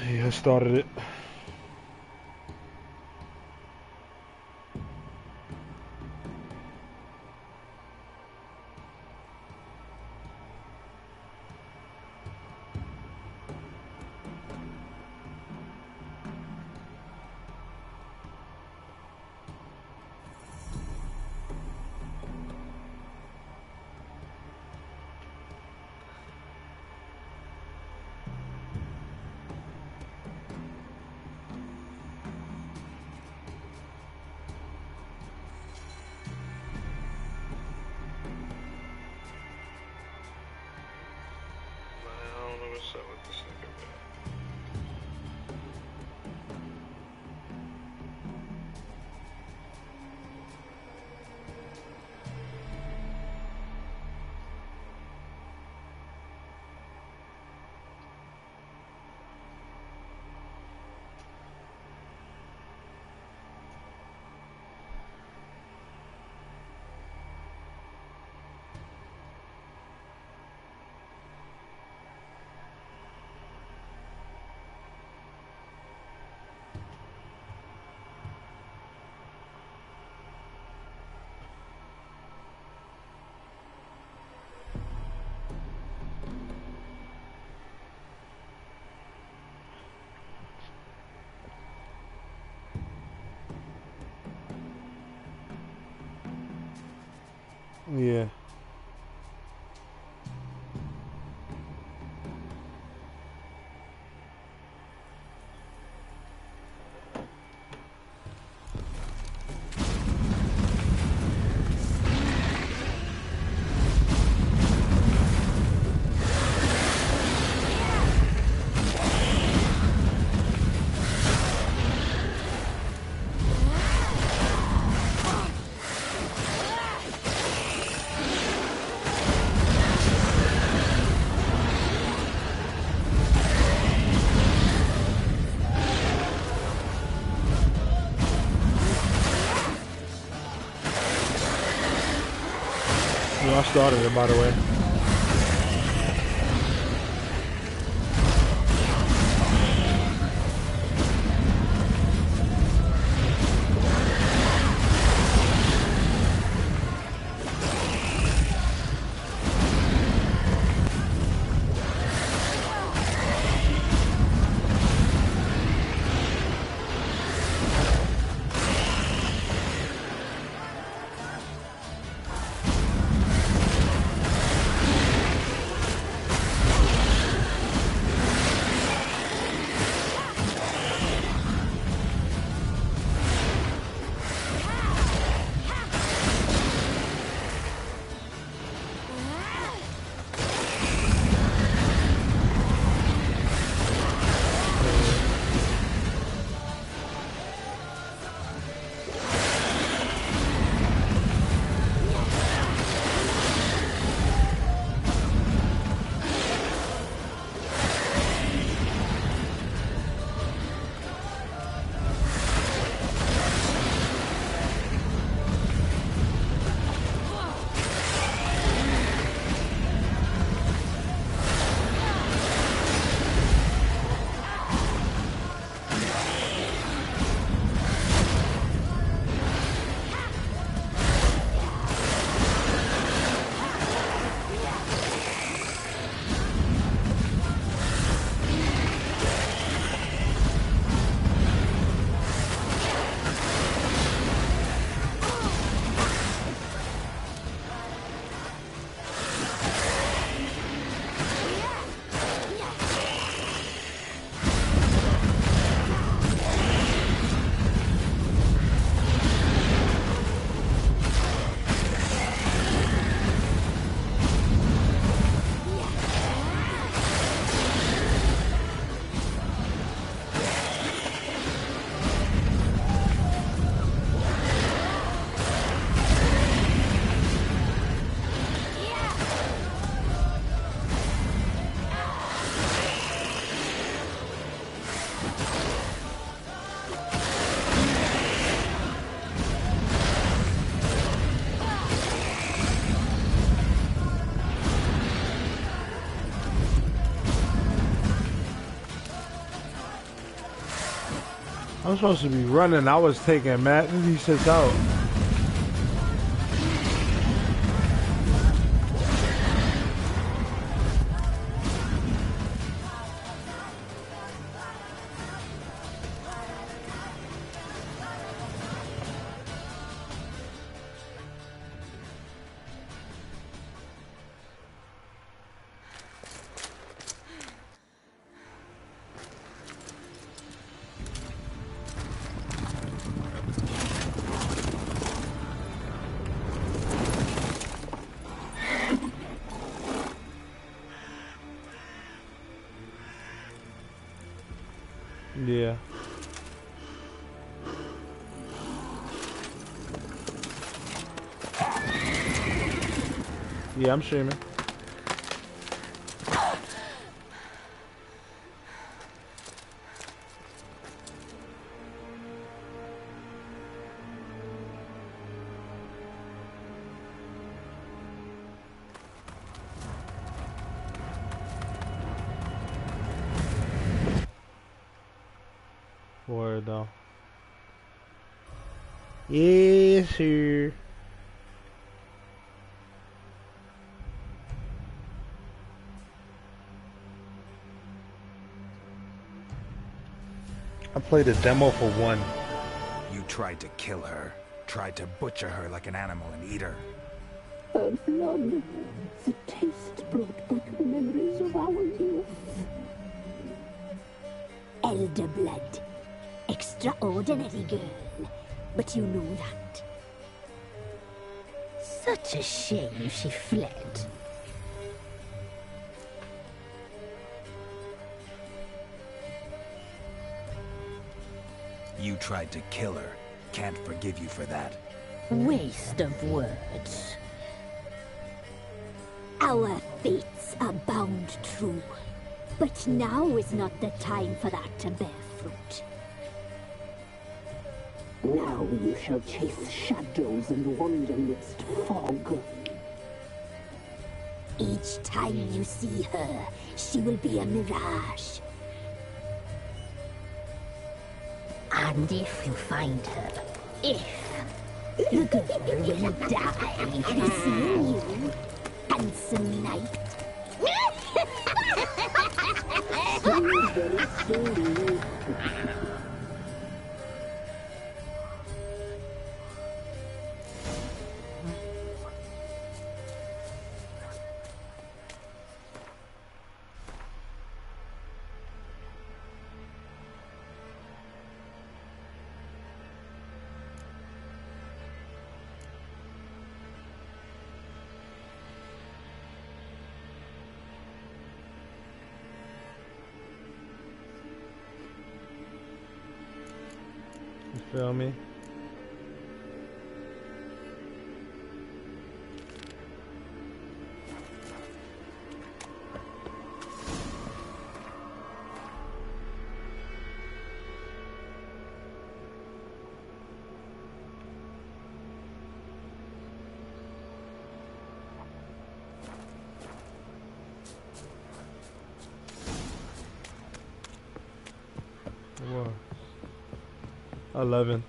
He has started it. Yeah. Well, I started it, by the way. I'm supposed to be running. I was taking Matt. He sits out. Yeah. Yeah, I'm streaming. Word though. Yes, sir. I played a demo for one. You tried to kill her. Tried to butcher her like an animal and eat her. Her blood. The taste brought back memories of our youth. Elder blood. Extraordinary girl. But you know that. Such a shame she fled. You tried to kill her. Can't forgive you for that. Waste of words. Our fates are bound true. But now is not the time for that to bear fruit. Now you shall chase shadows and wander midst fog. Each time you see her, she will be a mirage. And if you find her, the girl will die. I see you, handsome knight. Very slowly. You feel me? Whoa. 11.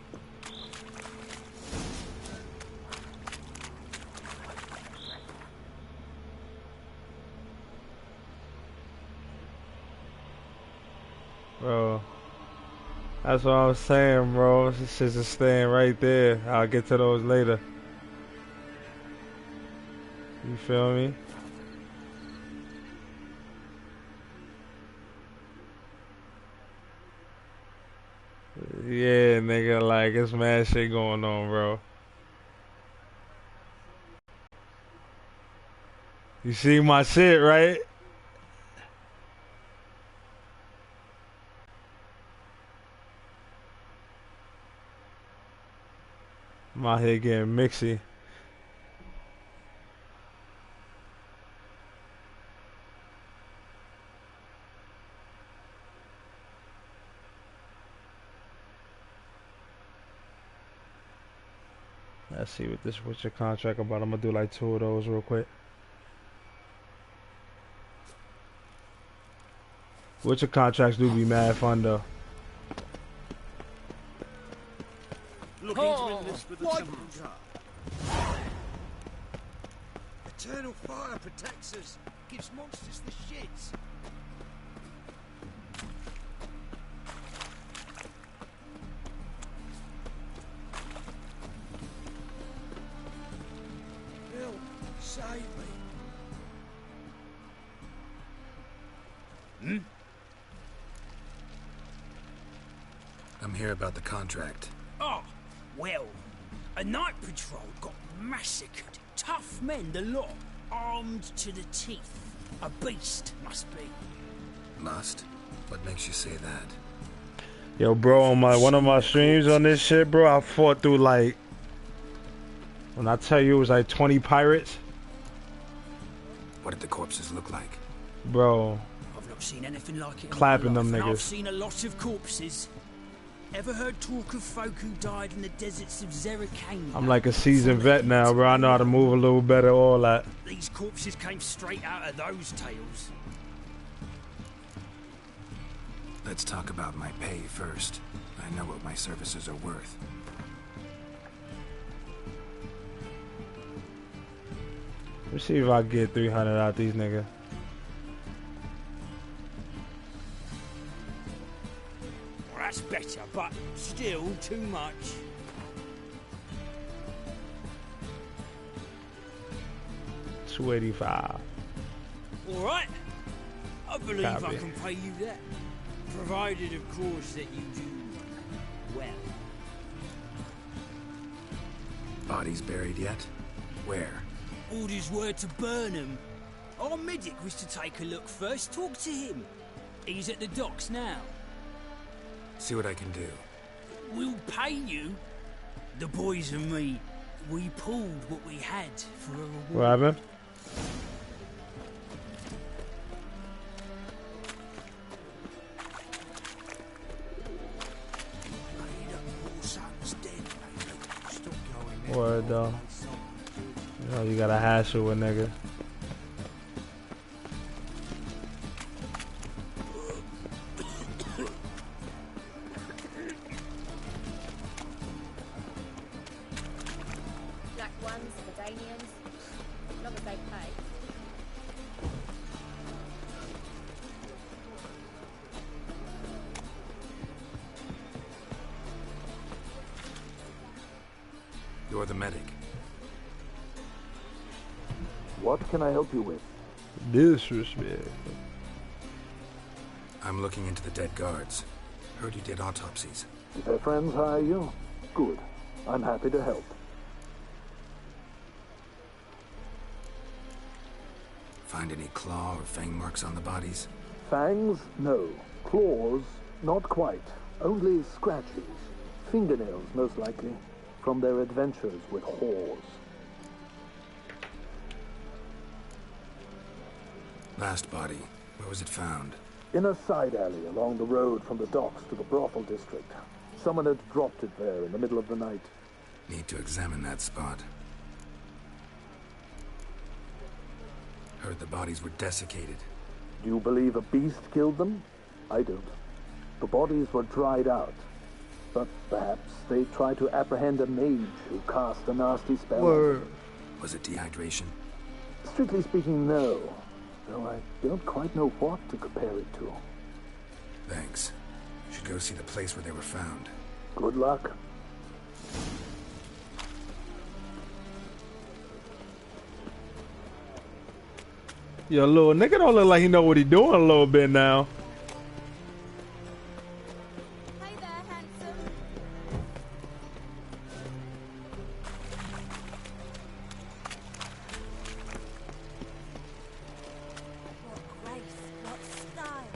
Bro, that's what I was saying, bro. This shit's just staying right there. I'll get to those later. You feel me? Yeah, nigga, like, it's mad shit going on, bro. You see my shit, right? I'm out here getting mixy. Let's see what's your contract about. I'm gonna do like 2 of those real quick. Witcher contracts do be mad fun though. endless for the temple jar. Eternal fire protects us. Gives monsters the shits. Bill, save me. I'm here about the contract. Oh, well, a night patrol got massacred. Tough men, the lot, armed to the teeth. A beast, must be. Must? What makes you say that? Yo, bro, on one of my streams on this shit, bro, I fought through like, when I tell you it was like 20 pirates, What did the corpses look like? bro, I've not seen anything like it. Clapping in my life, them and I've niggas. seen a lot of corpses. Ever heard talk of folk who died in the deserts of Zerrikania? I'm like a seasoned vet now, bro. I know how to move a little better, all that. These corpses came straight out of those tales. Let's talk about my pay first. I know what my services are worth. Let's see if I can get 300 out these niggas. Well, that's better, but still too much. $285. All right. I believe I Copy. can pay you that. Provided, of course, that you do well. Bodies buried yet? Where? Orders were to burn them. Our medic was to take a look first. Talk to him. He's at the docks now. See what I can do. We'll pay you. The boys and me, we pulled what we had for a reward. What happened? Word though. You know you gotta hassle with nigga. Black ones, the Danians, as long as they pay. You're the medic. What can I help you with? Disrespect. I'm looking into the dead guards. Heard you did autopsies. Did their friends hire you? Good. I'm happy to help. Find any claw or fang marks on the bodies? Fangs? No. Claws? Not quite. Only scratches. Fingernails, most likely. From their adventures with whores. Last body. Where was it found? In a side alley along the road from the docks to the brothel district. Someone had dropped it there in the middle of the night. Need to examine that spot. Heard the bodies were desiccated. Do you believe a beast killed them? I don't. The bodies were dried out. But perhaps they tried to apprehend a mage who cast a nasty spell. Word. Was it dehydration? Strictly speaking, no. Though I don't quite know what to compare it to. Thanks. Should go see the place where they were found. Good luck. Yo, little nigga don't look like he know what he doing a little bit now. Hey there, handsome. What grace, what style.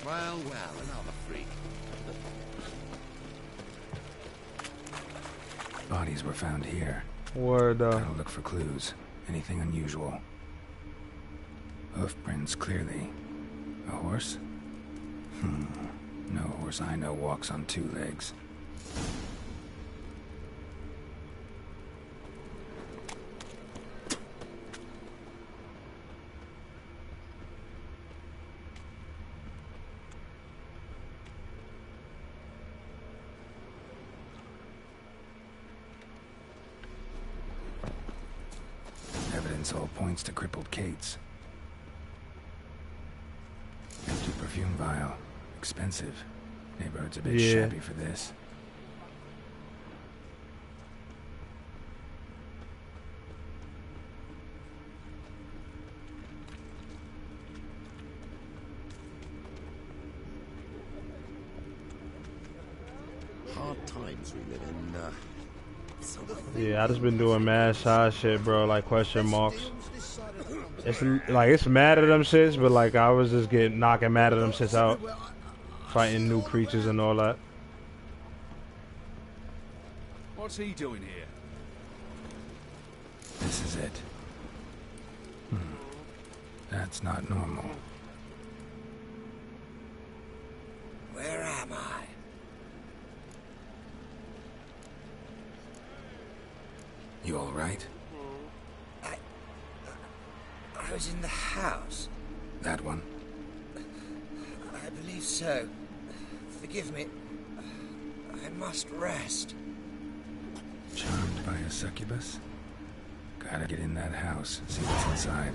Well, another freak. Bodies were found here. Word though. Gotta look for clues. Anything unusual. Hoof prints, clearly. A horse? No horse I know walks on two legs. evidence all points to crippled Kate's. Empty perfume vial. Expensive. Neighborhood's a bit shabby for this. Hard times we live in. Yeah, I just been doing mad side shit, bro, like question marks. It's like, it's mad at them shits, but like I was just knocking mad at them shits out. Fighting new creatures and all that. What's he doing here? This is it. That's not normal. Where am I? You all right? I was in the house. That one? I believe so. Forgive me. I must rest. Charmed by a succubus? Gotta get in that house, see what's inside.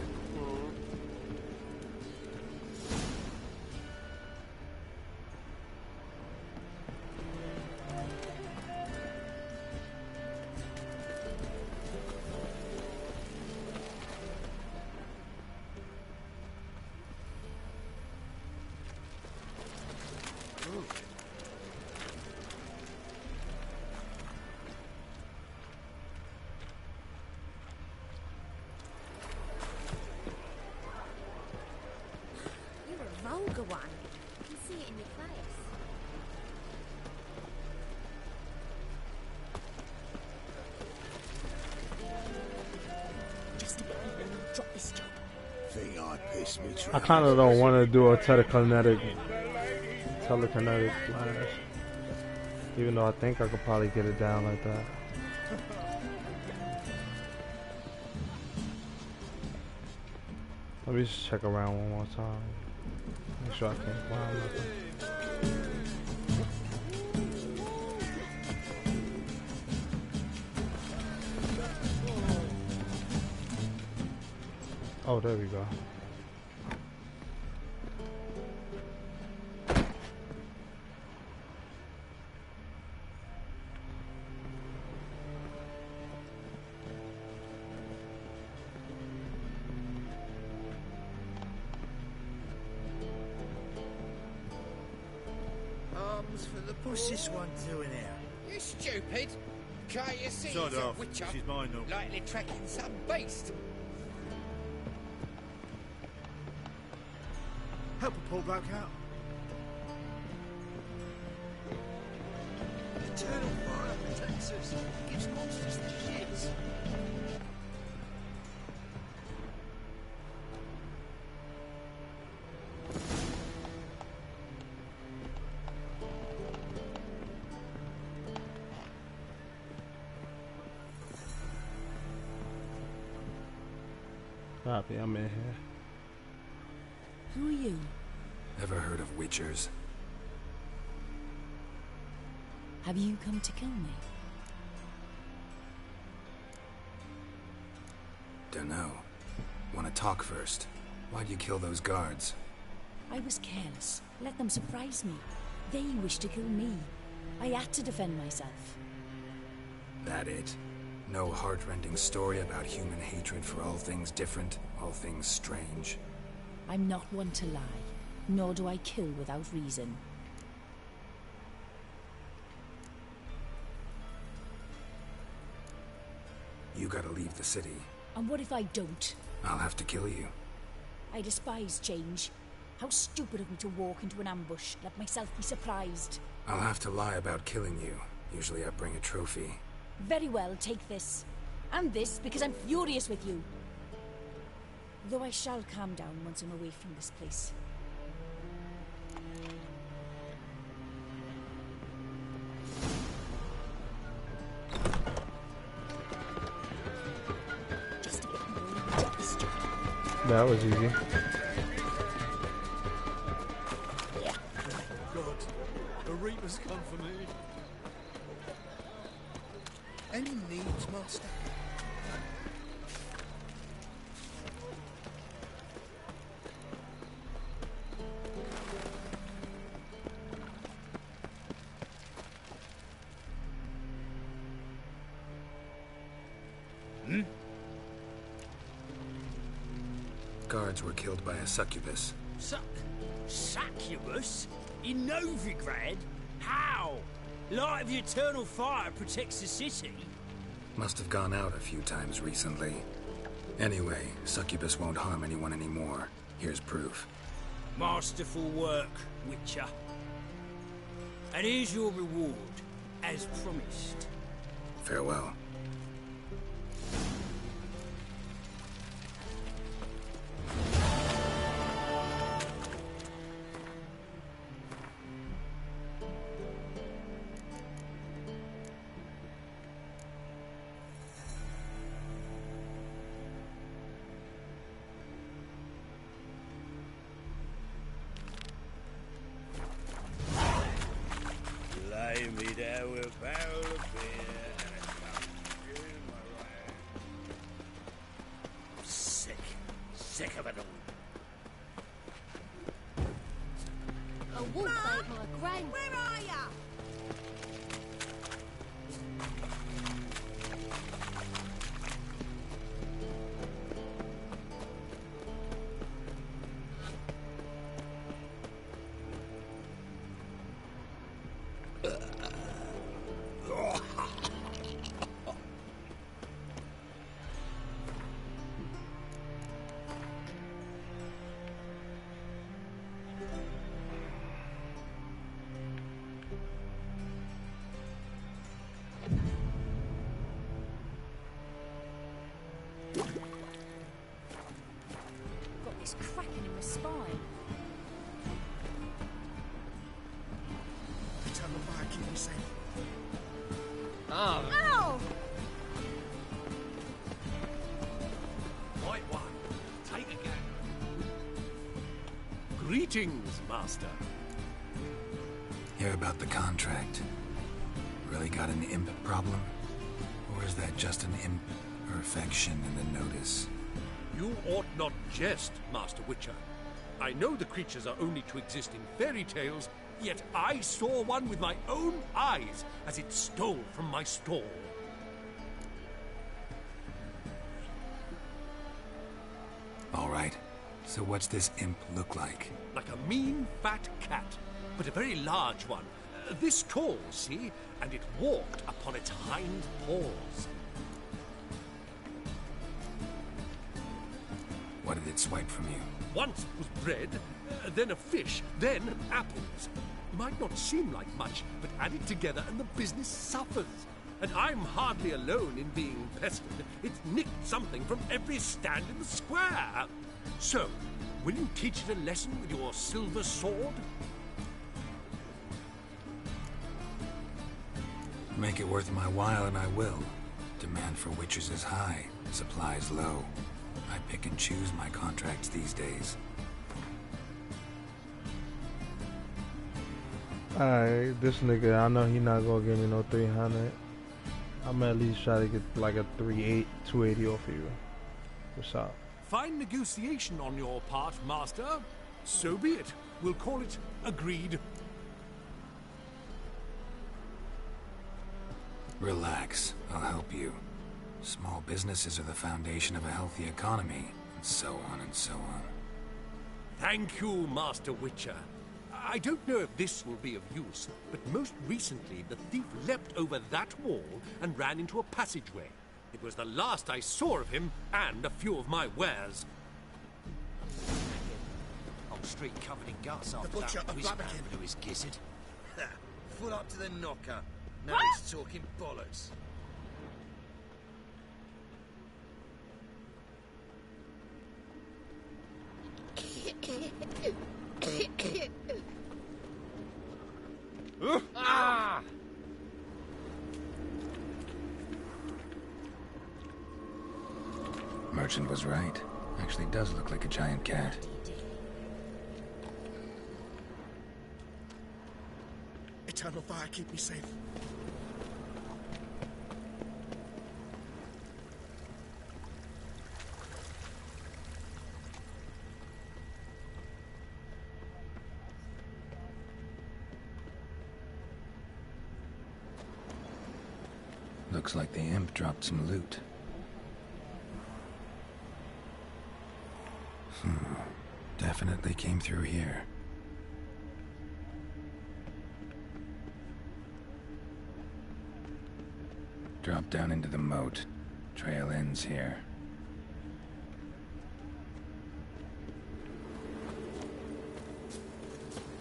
Vulgar one. I can see it in your face. Just a bit more and I'll drop this job. Think I pissed me I kind of don't want to do a telekinetic flash, even though I think I could probably get it down like that. Let me just check around one more time. Make sure I can't find nothing. Oh, there we go. For the push this one doing here? You stupid! Can't you see Sod he's a off. witcher? She's mine now. Likely tracking some beast. Help her pull back out. Eternal fire protects us. Gives monsters the shits. Copy, I'm in here. Who are you? Ever heard of witchers? Have you come to kill me? Dunno. Wanna talk first? Why'd you kill those guards? I was careless. Let them surprise me. They wished to kill me. I had to defend myself. That it? No heart-rending story about human hatred for all things different, all things strange. I'm not one to lie, nor do I kill without reason. You gotta leave the city. And what if I don't? I'll have to kill you. I despise change. How stupid of me to walk into an ambush, let myself be surprised. I'll have to lie about killing you. Usually I bring a trophy. Very well, take this. And this, because I'm furious with you. Though I shall calm down once I'm away from this place. Just a bit more, just. That was easy. God, the Reapers come for me. Any needs, Master? guards were killed by a succubus. Succubus? In Novigrad? How? Light of the eternal fire protects the city? Must have gone out a few times recently. Anyway, succubus won't harm anyone anymore. Here's proof. Masterful work, Witcher. And here's your reward, as promised. Farewell. Lay me down with a barrel of beer and a cup in my right. Sick of it all. A wolf ate my grand. Where are ya? Got this cracking in my spine. Turn the fire, keep me safe. Ow! White one, take a gander. Greetings, Master. Hear about the contract. Really got an imp problem? Or is that just an imp perfection in the notice? You ought not jest, Master Witcher. I know the creatures are only to exist in fairy tales, yet I saw one with my own eyes as it stole from my stall. All right. So what's this imp look like? Like a mean, fat cat, but a very large one. This tall, see? And it walked upon its hind paws. What did it swipe from you? Once it was bread, then a fish, then apples. Might not seem like much, but add it together and the business suffers. And I'm hardly alone in being pestered. It's nicked something from every stand in the square. So, will you teach it a lesson with your silver sword? Make it worth my while and I will. Demand for witches is high, supplies low. I pick and choose my contracts these days. Alright, this nigga, I know he not gonna give me no 300. I'm at least try to get like a 280 off of you. What's up? Fine negotiation on your part, Master. So be it. We'll call it agreed. Relax, I'll help you. Small businesses are the foundation of a healthy economy, and so on and so on. Thank you, Master Witcher. I don't know if this will be of use, but most recently the thief leapt over that wall and ran into a passageway. It was the last I saw of him and a few of my wares. Whole street covered in guts The after butcher that of whiz man Blaviken. blew his gizzard. Full up to the knocker. Now What? he's talking bollocks. Ah! Merchant was right. Actually does look like a giant cat. Eternal fire, keep me safe. Looks like the imp dropped some loot. Definitely came through here. Drop down into the moat. Trail ends here.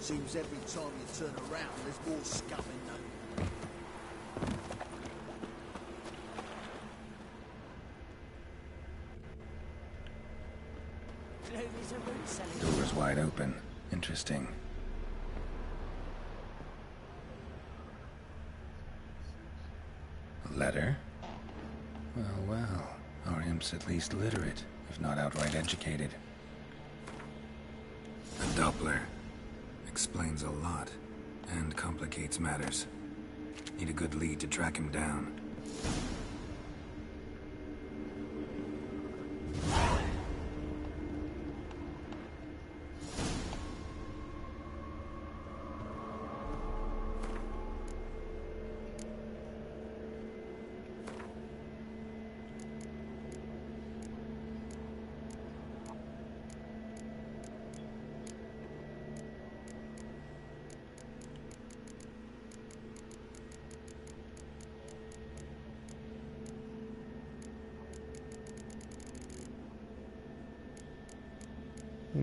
Seems every time you turn around, there's more scum in them. Door's wide open. Interesting. A letter? Well. Our imp's at least literate, if not outright educated. A Doppler. Explains a lot, and complicates matters. Need a good lead to track him down.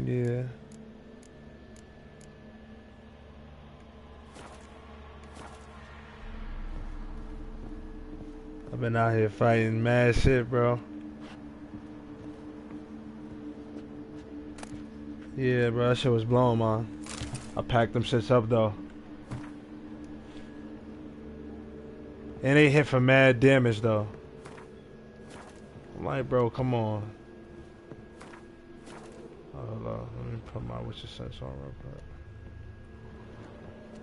Yeah. I've been out here fighting mad shit, bro. Yeah, bro, that shit was blowing, man. I packed them shits up, though. And they hit for mad damage, though. I'm like, bro, come on. Hold on, let me put my witcher sense on real quick.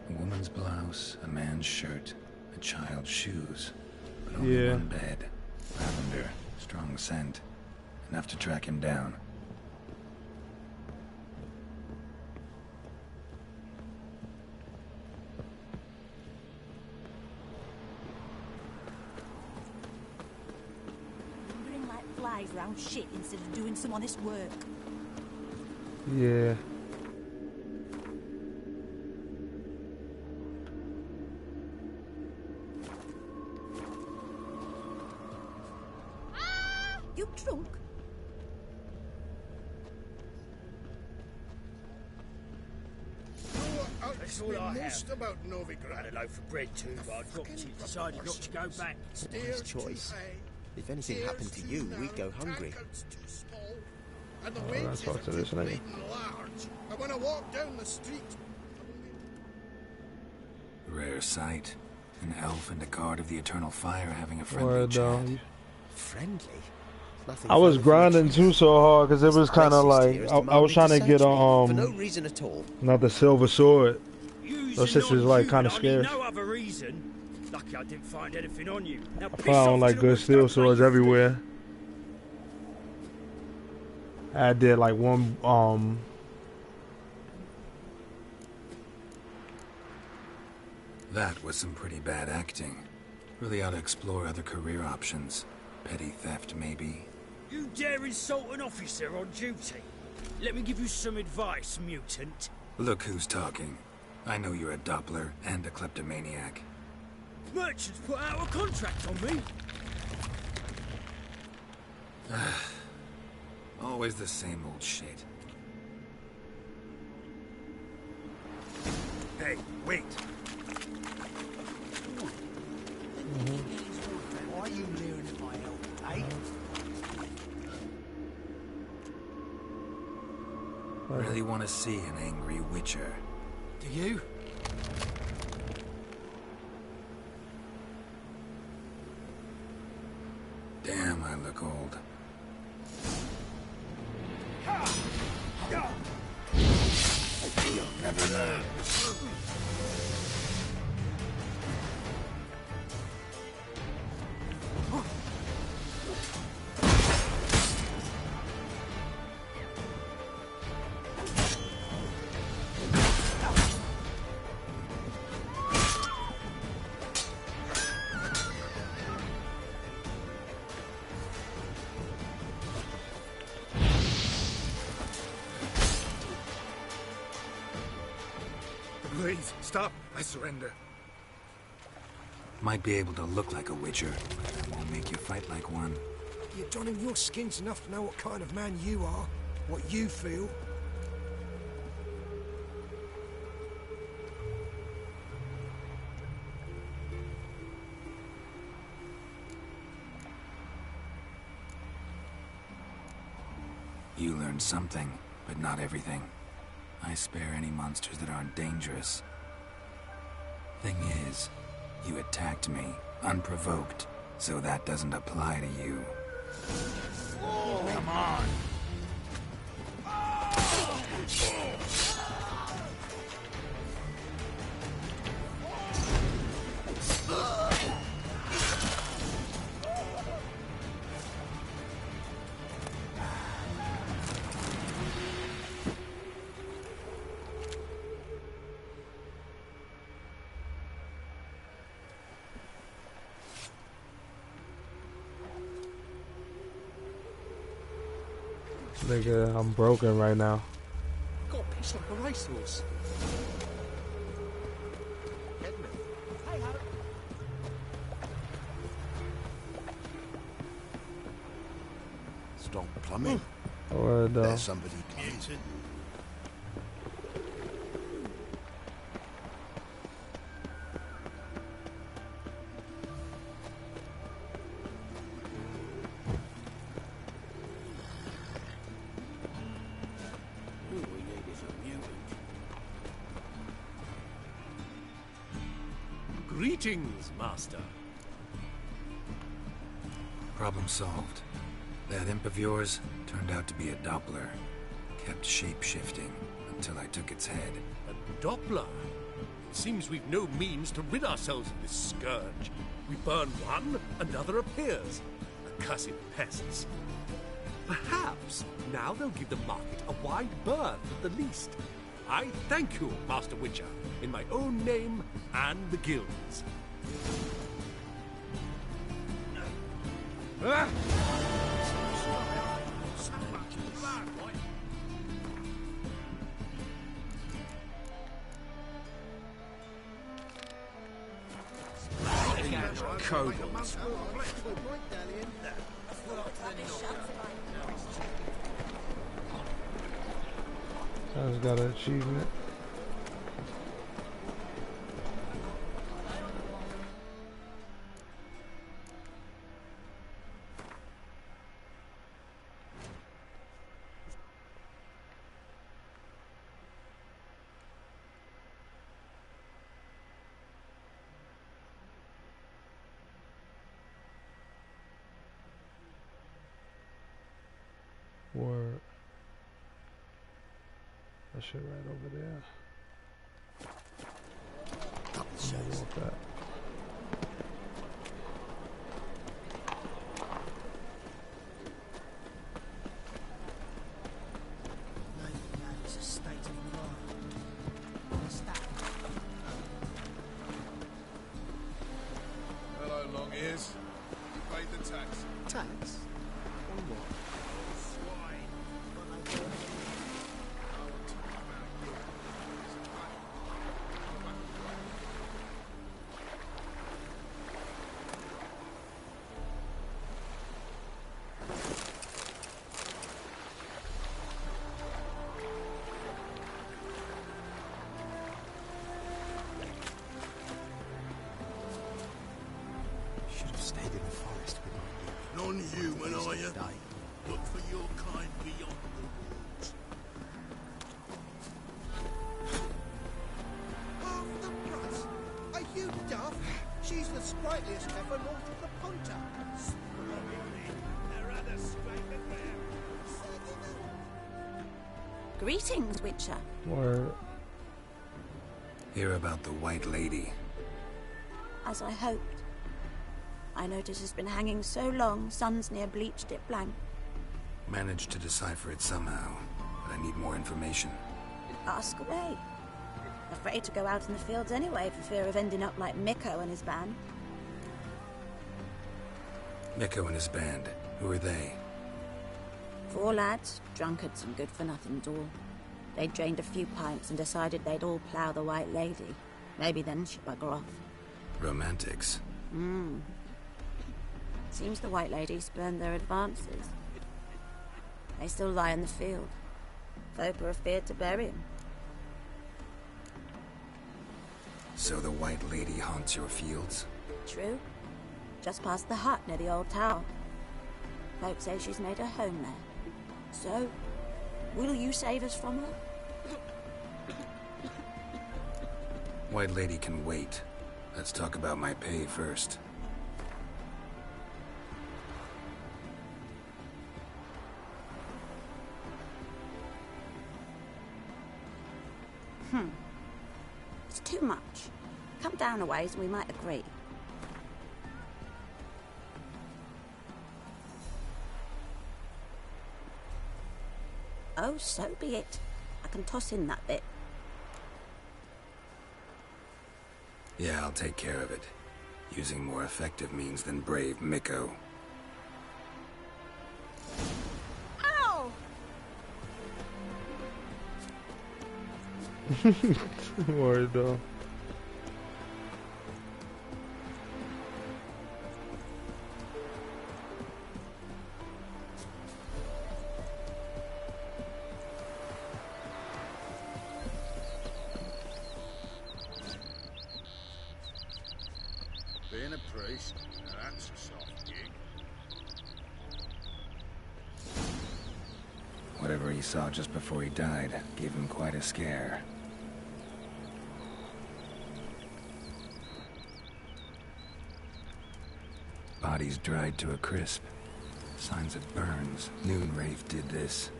A woman's blouse, a man's shirt, a child's shoes. But only one bed. Lavender, strong scent. Enough to track him down. Wandering like flies round shit instead of doing some honest work. Yeah. You drunk? That's all I have. About I Novigrad. had a loaf of bread too, but I dropped it. Decided not to go back. Wise choice. If anything happened to you, we'd go hungry. And the I'll wages talk to are this too nigga. bleeding large. And when I walk down the street, Rare sight. An elf and a guard of the Eternal Fire having a friendly Word, chat. though. Friendly? Nothing I was further from grinding the too truth. so hard because it was kind of Racist like here is I was demanding trying to get search me a for no reason at all. another silver sword. Using Those shits was like kind of non-human, scarce. I need no other reason. Lucky I didn't find anything on you. Now I piss found off like to the good woods, steel don't swords make everywhere. I did like one That was some pretty bad acting. Really ought to explore other career options. Petty theft, maybe. You dare insult an officer on duty? Let me give you some advice, mutant. Look who's talking. I know you're a Doppler and a kleptomaniac. Merchants put out a contract on me. Always the same old shit. Hey, wait. why are you leering at my help, eh? Really want to see an angry witcher. Do you? Damn, I look old. You'll never learn. Please, stop. I surrender. Might be able to look like a witcher, but that won't make you fight like one. You're donning your skins enough to know what kind of man you are, what you feel. You learned something, but not everything. I spare any monsters that aren't dangerous. Thing is, you attacked me, unprovoked, so that doesn't apply to you. Oh, come on! Nigga, I'm broken right now. Got pissed off a racehorse. Stop plumbing. Or There's somebody coming. Greetings, Master. Problem solved. That imp of yours turned out to be a Doppler. Kept shape-shifting until I took its head. A Doppler? It seems we've no means to rid ourselves of this scourge. We burn one, another appears. Accursed pests. Perhaps now they'll give the market a wide berth at the least. I thank you, Master Witcher, in my own name and the guild's. Kobolds. I just got an achievement. Word. That shit right over there. I'm gonna want that. Hello, long ears. You paid the tax. Tax? On what? Should have stayed in the forest with my Non-human, are you? Look for your kind beyond the woods. Half the price? Are you daft? She's the sprightliest heifer north of the Ponta. They're rather straight and rare. Greetings, Witcher. Word. Hear about the White Lady. As I hoped. I notice it's been hanging so long, sun's near bleached it blank. Managed to decipher it somehow, but I need more information. Ask away. Afraid to go out in the fields anyway for fear of ending up like Mikko and his band. Mikko and his band. Who are they? 4 lads, drunkards and good-for-nothings all. They drained a few pints and decided they'd all plough the White Lady. Maybe then she'd bugger off. Romantics. Seems the White Ladies burned their advances. They still lie in the field. Folk are afeard to bury them. So the White Lady haunts your fields? True. Just past the hut near the old tower. Folk say she's made her home there. So, will you save us from her? White Lady can wait. Let's talk about my pay first. It's too much. Come down a ways and we might agree. Oh, so be it. I can toss in that bit. Yeah, I'll take care of it. Using more effective means than brave Miko. Ow! Word though. Being a priest, now that's a soft gig. Whatever he saw just before he died gave him quite a scare. Bodies dried to a crisp. Signs of burns. Noonwraith did this.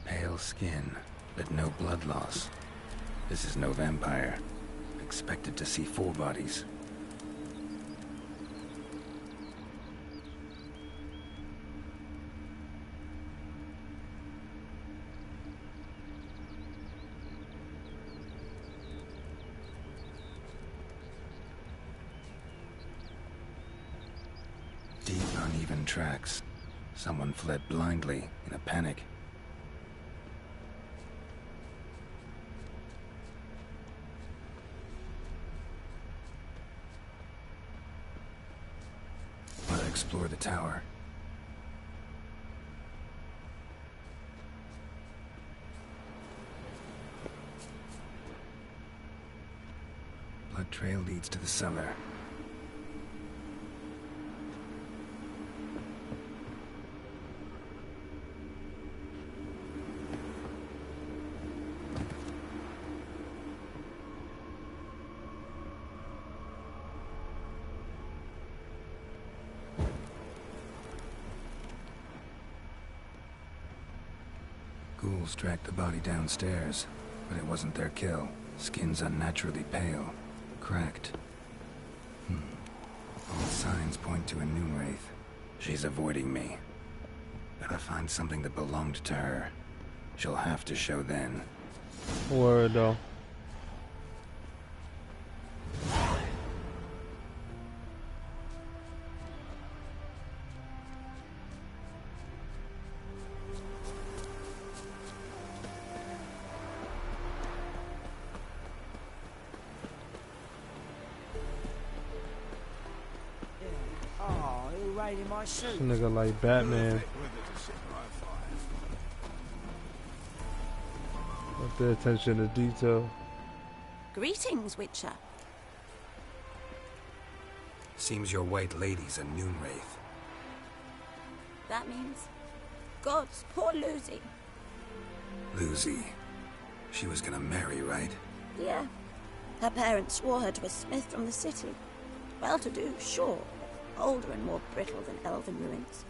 Pale skin, but no blood loss. This is no vampire. Expected to see 4 bodies. Deep, uneven tracks. Someone fled blindly in a panic. I'll explore the tower. Blood trail leads to the cellar. Ghouls tracked the body downstairs, but it wasn't their kill. Skin's unnaturally pale, cracked. All signs point to a Noonwraith. She's avoiding me. Gotta find something that belonged to her. She'll have to show then. Word though. In my suit. This nigga like Batman. Pay attention to detail. Greetings, Witcher. Seems your White Lady's a Noonwraith. That means... Gods, poor Lucy. Lucy. She was gonna marry, right? Yeah. Her parents swore her to a smith from the city. Well-to-do, sure. Older and more brittle than elven ruins.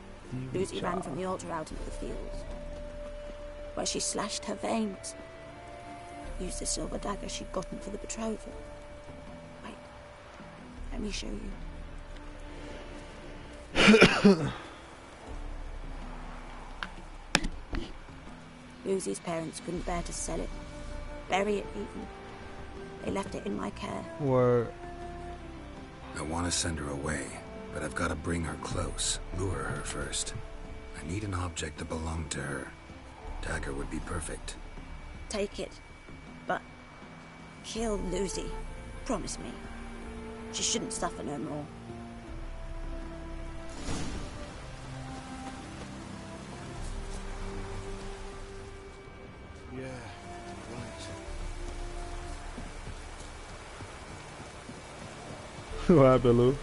Lucy ran from the altar out into the fields, where she slashed her veins. Used the silver dagger she'd gotten for the betrothal. Wait, let me show you. Lucy's parents couldn't bear to sell it, bury it even. They left it in my care. Word. I want to send her away, but I've got to bring her close, lure her first. I need an object that belonged to her. Dagger would be perfect. Take it, but kill Lucy. Promise me. She shouldn't suffer no more. Yeah, right. What happened, Lou?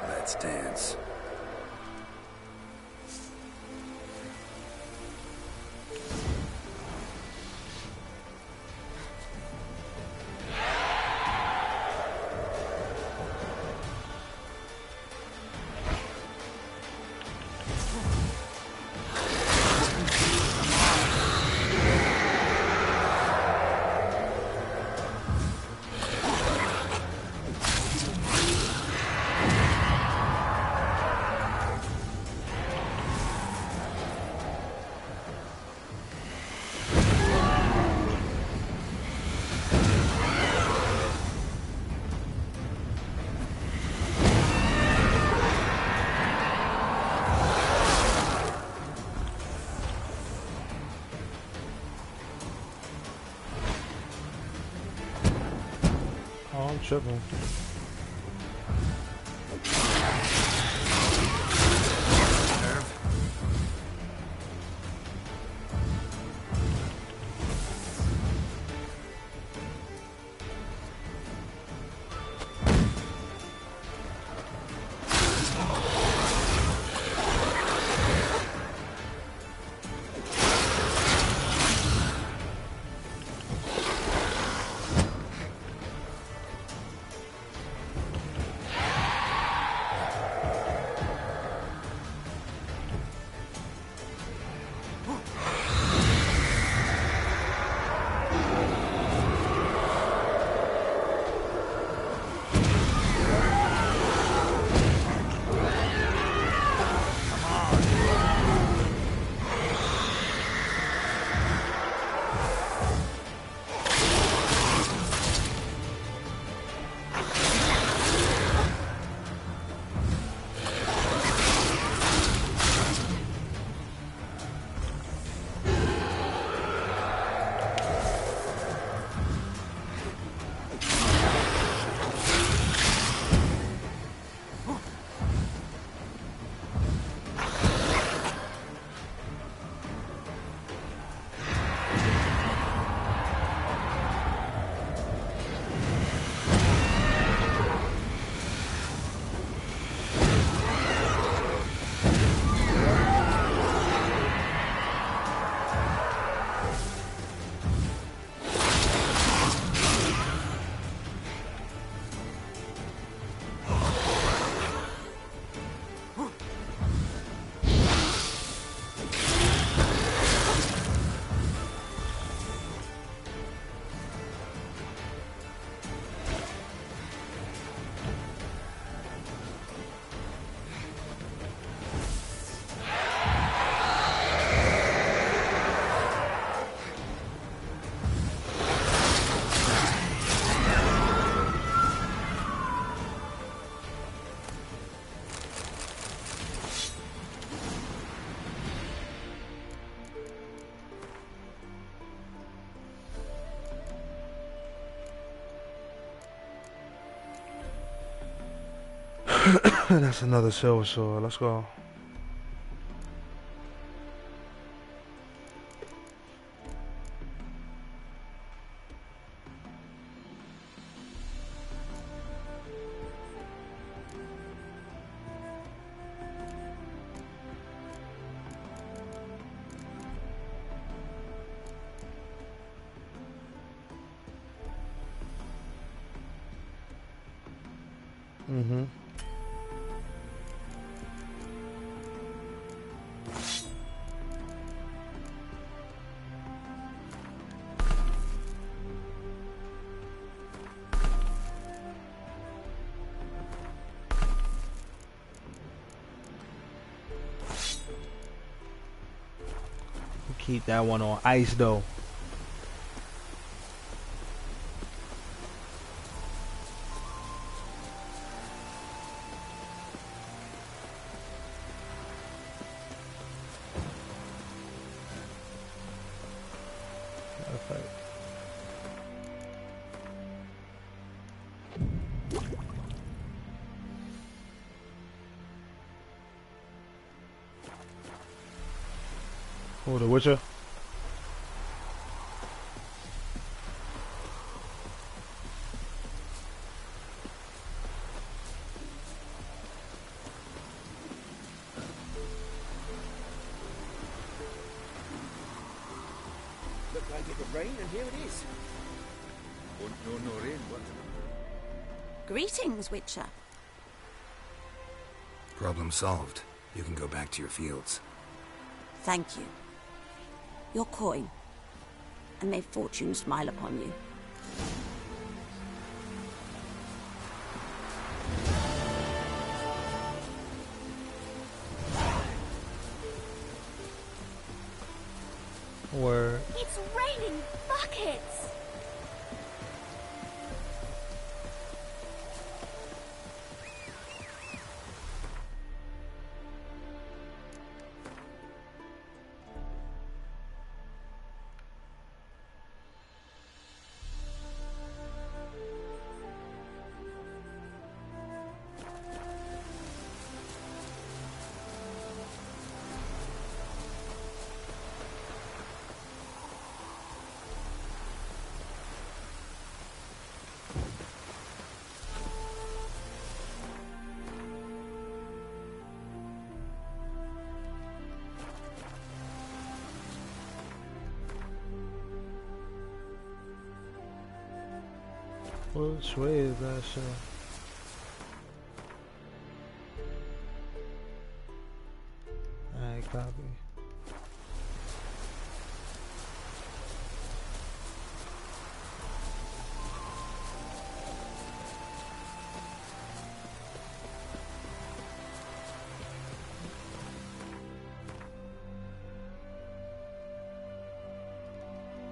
Let's dance. Oh, I'm tripping. That's another silver sword. Let's go. Mm-hmm. Keep that one on ice though. Perfect. Oh, the Witcher. Looked like it would rain, and here it is. No rain, what? Greetings, Witcher. Problem solved. You can go back to your fields. Thank you. Your coin. And may fortune smile upon you. Word. It's raining buckets! Which way is that shit? Alright, copy.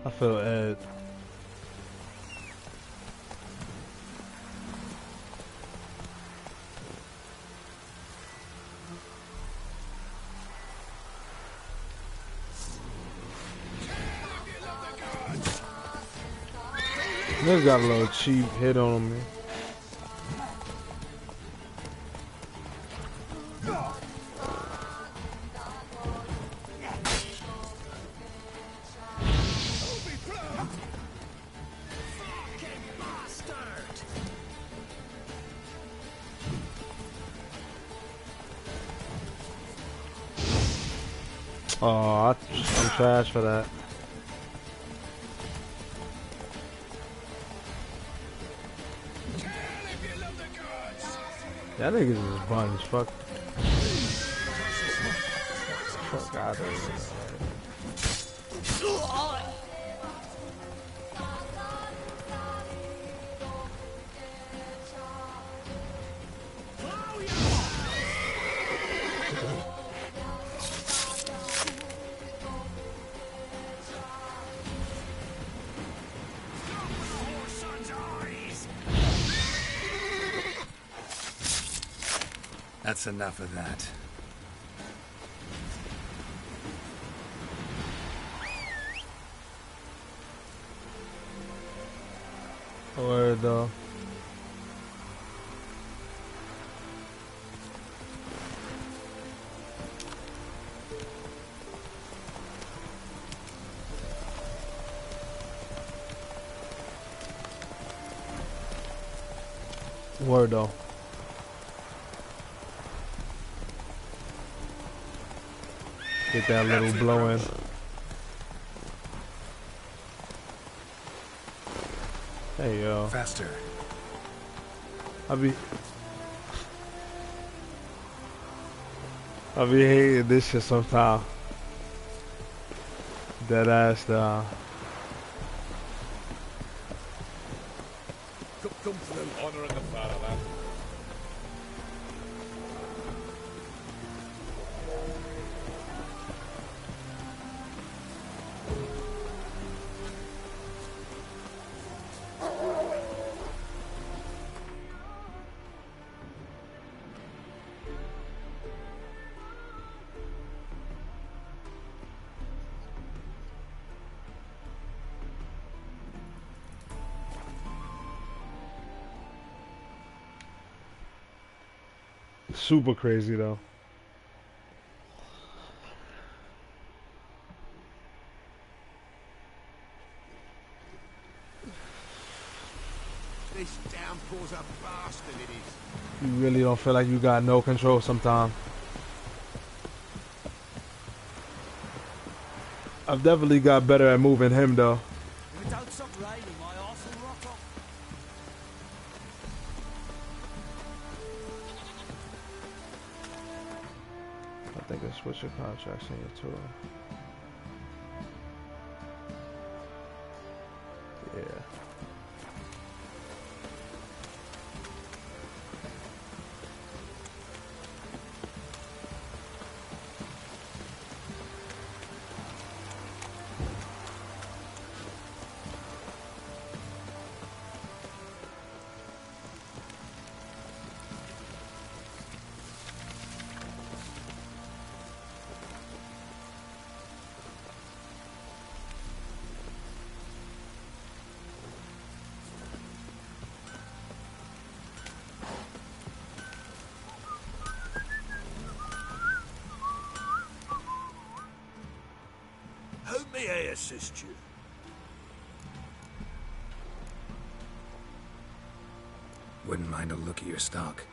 I feel Ed. This got a little cheap hit on me. Oh, I'm trash for that. That niggas is buns. Fuck. Fuck out of here. That's enough of that. Word though. Word though. Get that little blow in. Hey yo. Faster. I'll be. I be hating this shit sometimes. Dead ass down. Come to them, honor and the fatherland. Super crazy though. This downpour's a bastard, it is. You really don't feel like you got no control sometimes. I've definitely got better at moving him though. If it don't stop raining, my arse will rock off. I think I switch your contracts in your tour. Yeah. How may I assist you? Wouldn't mind a look at your stock.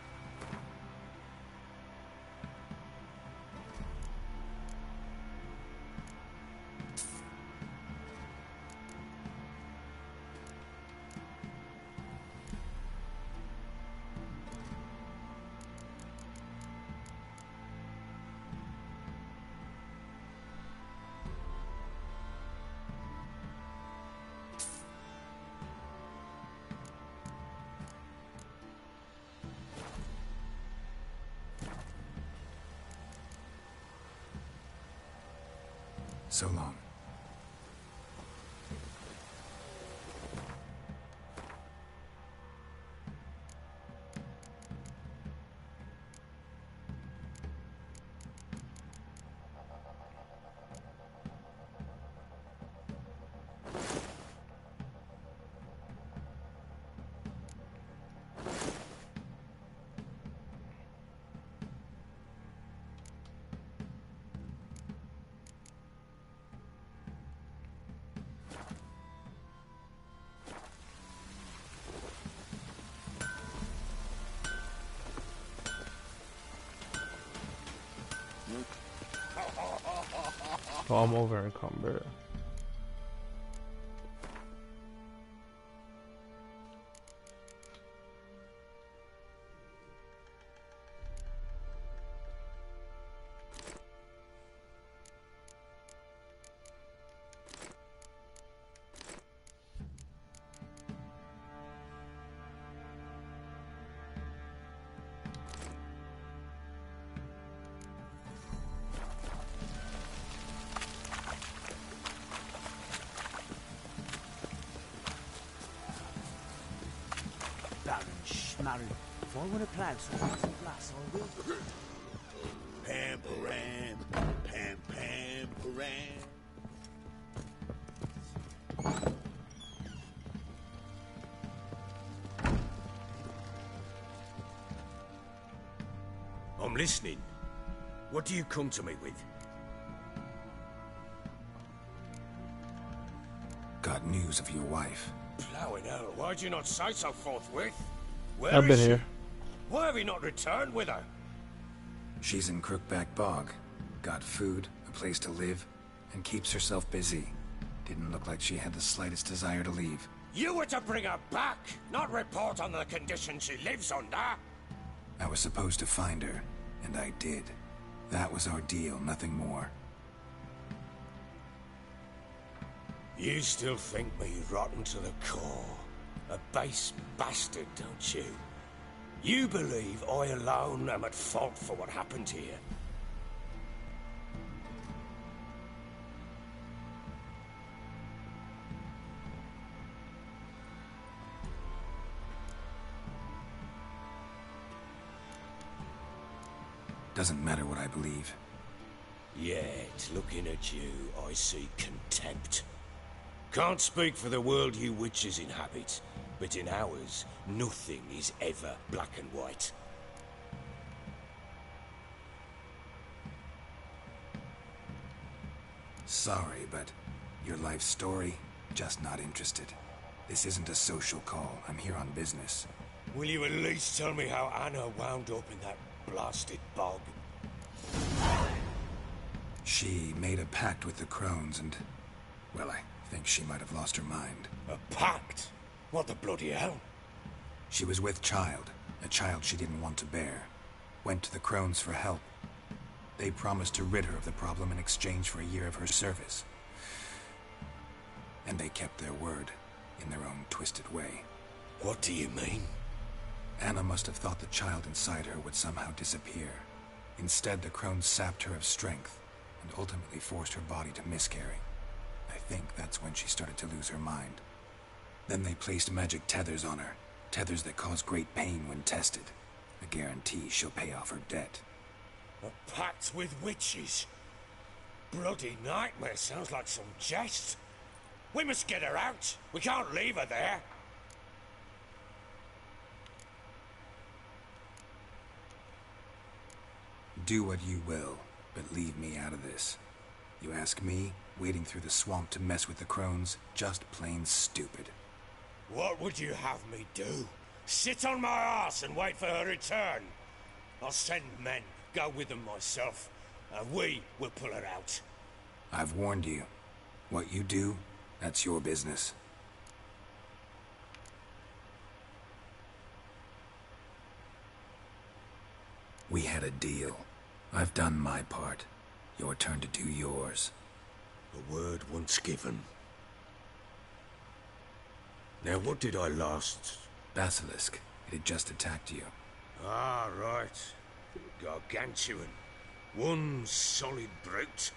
So long. Oh, I'm over encumbered. Schmarren. If I want to plough some glass, I will. Pam param, pam pam param. I'm listening. What do you come to me with? Got news of your wife. Plowing hell, why'd you not say so forthwith? Where I've been is she? here. Why have you not returned with her? She's in Crookback Bog. Got food, a place to live, and keeps herself busy. Didn't look like she had the slightest desire to leave. You were to bring her back, not report on the conditions she lives under. I was supposed to find her, and I did. That was our deal, nothing more. You still think me rotten to the core. A base bastard, don't you? You believe I alone am at fault for what happened here. Doesn't matter what I believe. Yet, looking at you, I see contempt. Can't speak for the world you witches inhabit, but in ours, nothing is ever black and white. Sorry, but your life story, just not interested. This isn't a social call. I'm here on business. Will you at least tell me how Anna wound up in that blasted bog? She made a pact with the crones and, well, I think she might have lost her mind. A pact? What the bloody hell? She was with child, a child she didn't want to bear. Went to the crones for help. They promised to rid her of the problem in exchange for a year of her service. And they kept their word, in their own twisted way. What do you mean? Anna must have thought the child inside her would somehow disappear. Instead, the crones sapped her of strength, and ultimately forced her body to miscarry. I think that's when she started to lose her mind. Then they placed magic tethers on her, tethers that cause great pain when tested. A guarantee she'll pay off her debt. A pact with witches? Bloody nightmare, sounds like some jest. We must get her out. We can't leave her there. Do what you will, but leave me out of this. You ask me, wading through the swamp to mess with the crones, just plain stupid. What would you have me do? Sit on my ass and wait for her return? I'll send men, go with them myself, and we will pull her out. I've warned you. What you do, that's your business. We had a deal. I've done my part. Your turn to do yours. A word once given. Now, what did I last... Basilisk. It had just attacked you. Ah, right. Gargantuan. One solid brute.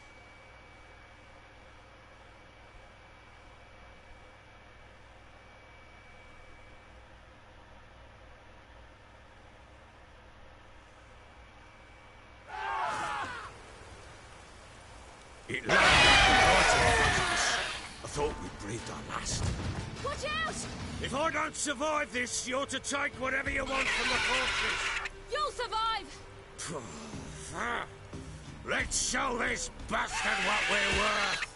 It landed right in front of us. I thought we breathed our last. Watch out! If I don't survive this, you're to take whatever you want from the fortress. You'll survive! Let's show this bastard what we're worth.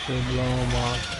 Shit blown off.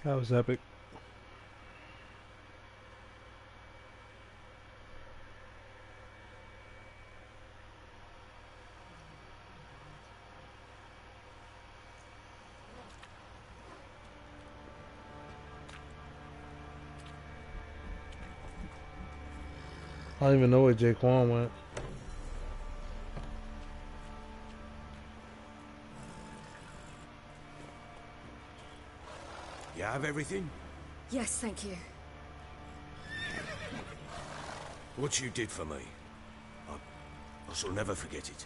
That was epic. I don't even know where Jaquan went. You have everything? Yes, thank you. What you did for me, I shall never forget it.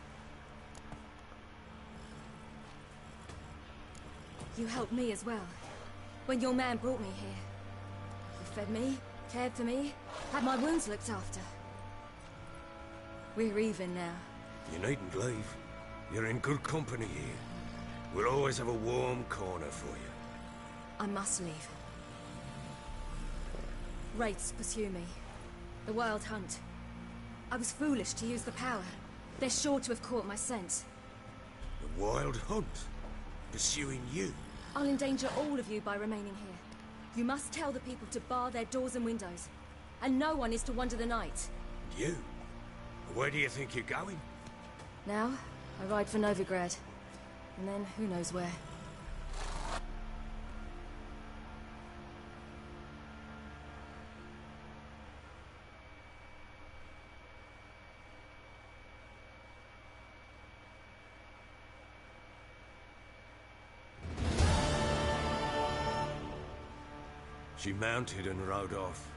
You helped me as well. When your man brought me here. You fed me, cared for me, had my wounds looked after. We're even now. You needn't leave. You're in good company here. We'll always have a warm corner for you. I must leave. Wraiths pursue me. The wild hunt. I was foolish to use the power. They're sure to have caught my scent. The wild hunt? Pursuing you? I'll endanger all of you by remaining here. You must tell the people to bar their doors and windows. And no one is to wander the night. You? Where do you think you're going? Now, I ride for Novigrad. And then, who knows where. She mounted and rode off.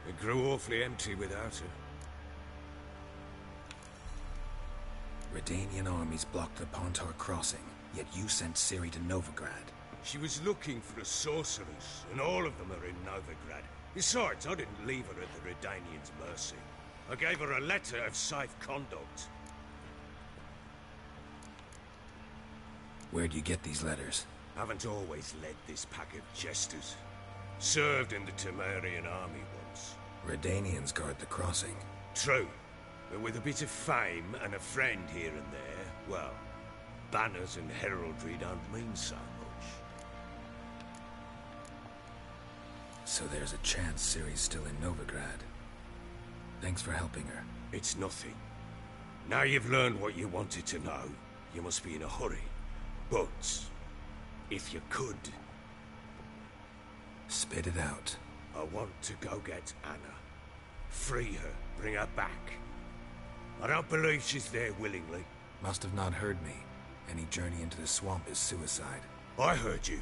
It grew awfully empty without her. Redanian armies blocked the Pontar crossing, yet you sent Ciri to Novigrad. She was looking for a sorceress, and all of them are in Novigrad. Besides, I didn't leave her at the Redanians' mercy. I gave her a letter of safe conduct. Where'd you get these letters? Haven't always led this pack of jesters. Served in the Temerian army once. Redanians guard the crossing. True. But with a bit of fame and a friend here and there, well, banners and heraldry don't mean so much. So there's a chance Ciri's still in Novigrad. Thanks for helping her. It's nothing. Now you've learned what you wanted to know, you must be in a hurry. But, if you could... Spit it out. I want to go get Anna. Free her, bring her back. I don't believe she's there willingly. Must have not heard me. Any journey into the swamp is suicide. I heard you,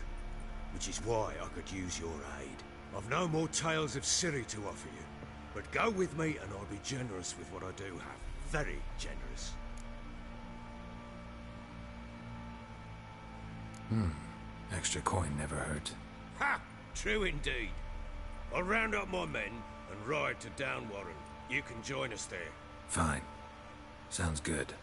which is why I could use your aid. I've no more tales of Ciri to offer you, but go with me and I'll be generous with what I do have. Very generous. Extra coin never hurt. Ha! True indeed. I'll round up my men and ride to Downwarren. You can join us there. Fine. Sounds good.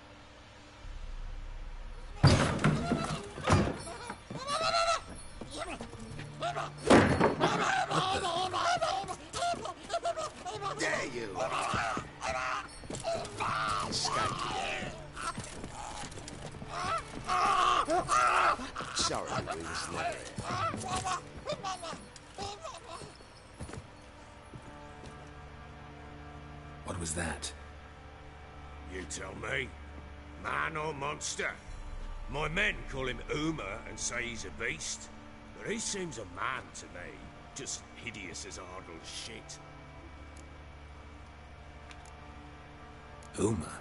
Dare you! Sorry, we was never here. What was that? You tell me. Man or monster? My men call him Uma and say he's a beast. But he seems a man to me. Just hideous as Ardle's shit. Uma?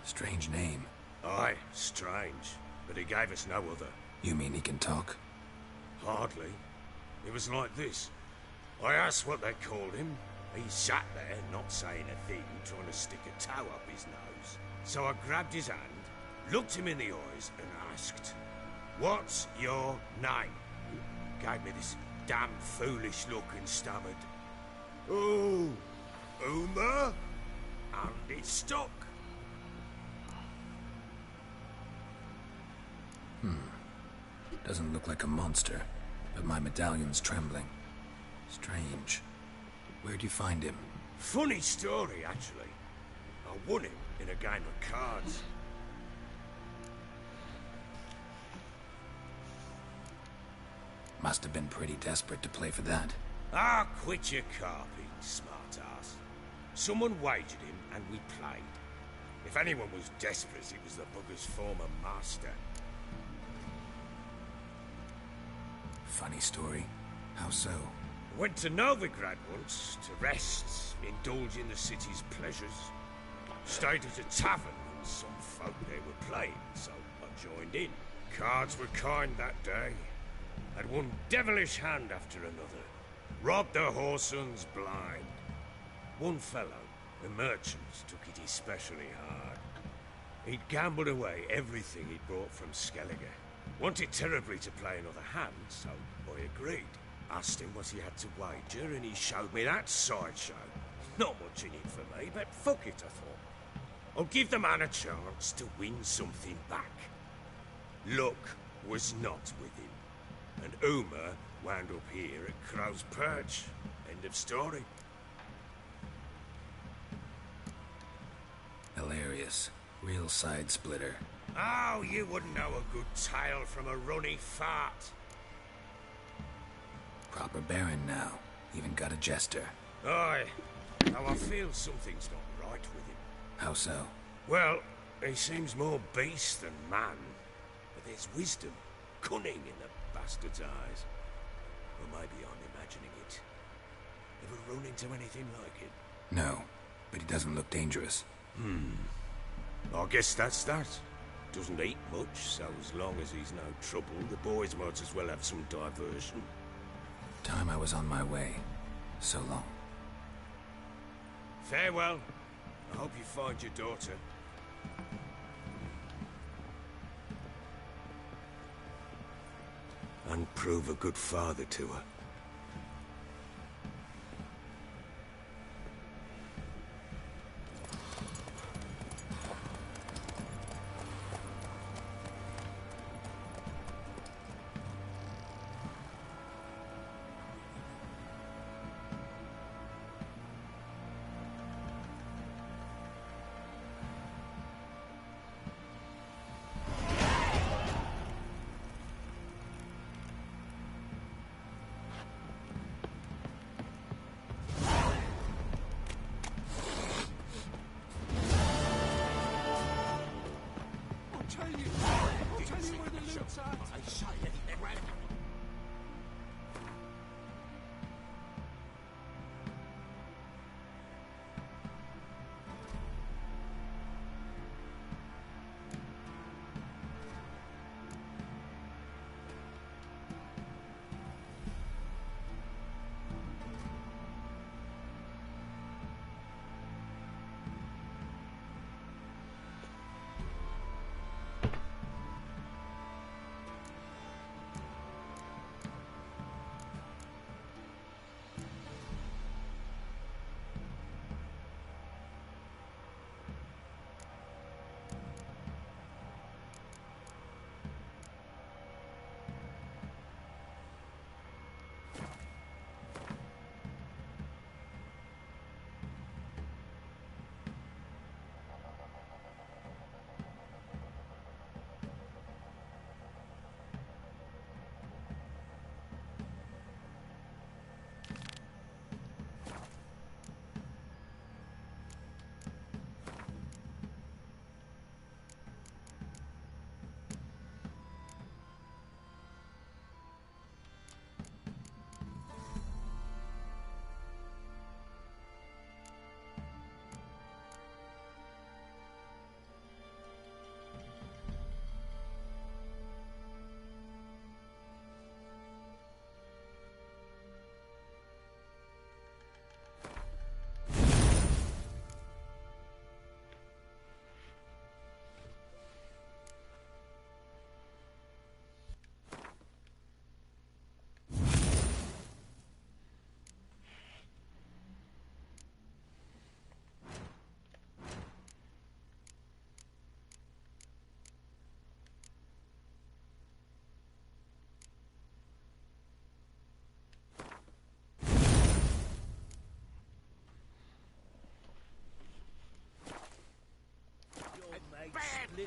Strange name. Aye, strange. But he gave us no other. You mean he can talk? Hardly. It was like this. I asked what they called him. He sat there, not saying a thing, trying to stick a toe up his nose. So I grabbed his hand, looked him in the eyes, and asked, "What's your name?" Gave me this damn foolish look and stammered, "Oh, Uma?" And it stuck. Doesn't look like a monster, but my medallion's trembling. Strange. Where'd you find him? Funny story, actually. I won him in a game of cards. Must have been pretty desperate to play for that. Ah, quit your carping, smart-ass. Someone wagered him, and we played. If anyone was desperate, it was the bugger's former master. Funny story. How so? Went to Novigrad once, to rest, indulge in the city's pleasures. Stayed at a tavern, and some folk there were playing, so I joined in. Cards were kind that day. Had one devilish hand after another. Robbed the whoresons blind. One fellow, a merchant, took it especially hard. He'd gambled away everything he'd brought from Skellige. Wanted terribly to play another hand, so I agreed. Asked him what he had to wager, and he showed me that sideshow. Not much in it for me, but fuck it, I thought. I'll give the man a chance to win something back. Luck was not with him, and Uma wound up here at Crow's Perch. End of story. Hilarious. Real side splitter. Oh, you wouldn't know a good tale from a runny fart. Proper baron now. Even got a jester. Aye. Now I feel something's not right with him. How so? Well, he seems more beast than man. But there's wisdom, cunning in the bastard's eyes. Or maybe I'm imagining it. Ever run into anything like it? No, but he doesn't look dangerous. I guess that's that. Doesn't eat much, so as long as he's no trouble, the boys might as well have some diversion. Time I was on my way. So long. Farewell. I hope you find your daughter. And prove a good father to her.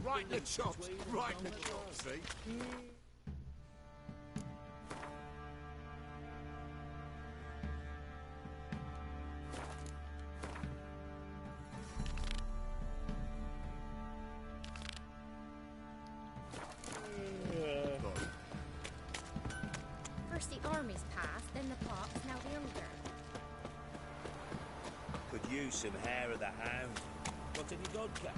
Right in the chops. Right in the chops, see? First the army's passed, then the pox, now the hunger. Could use some hair of the hound. Got any vodka?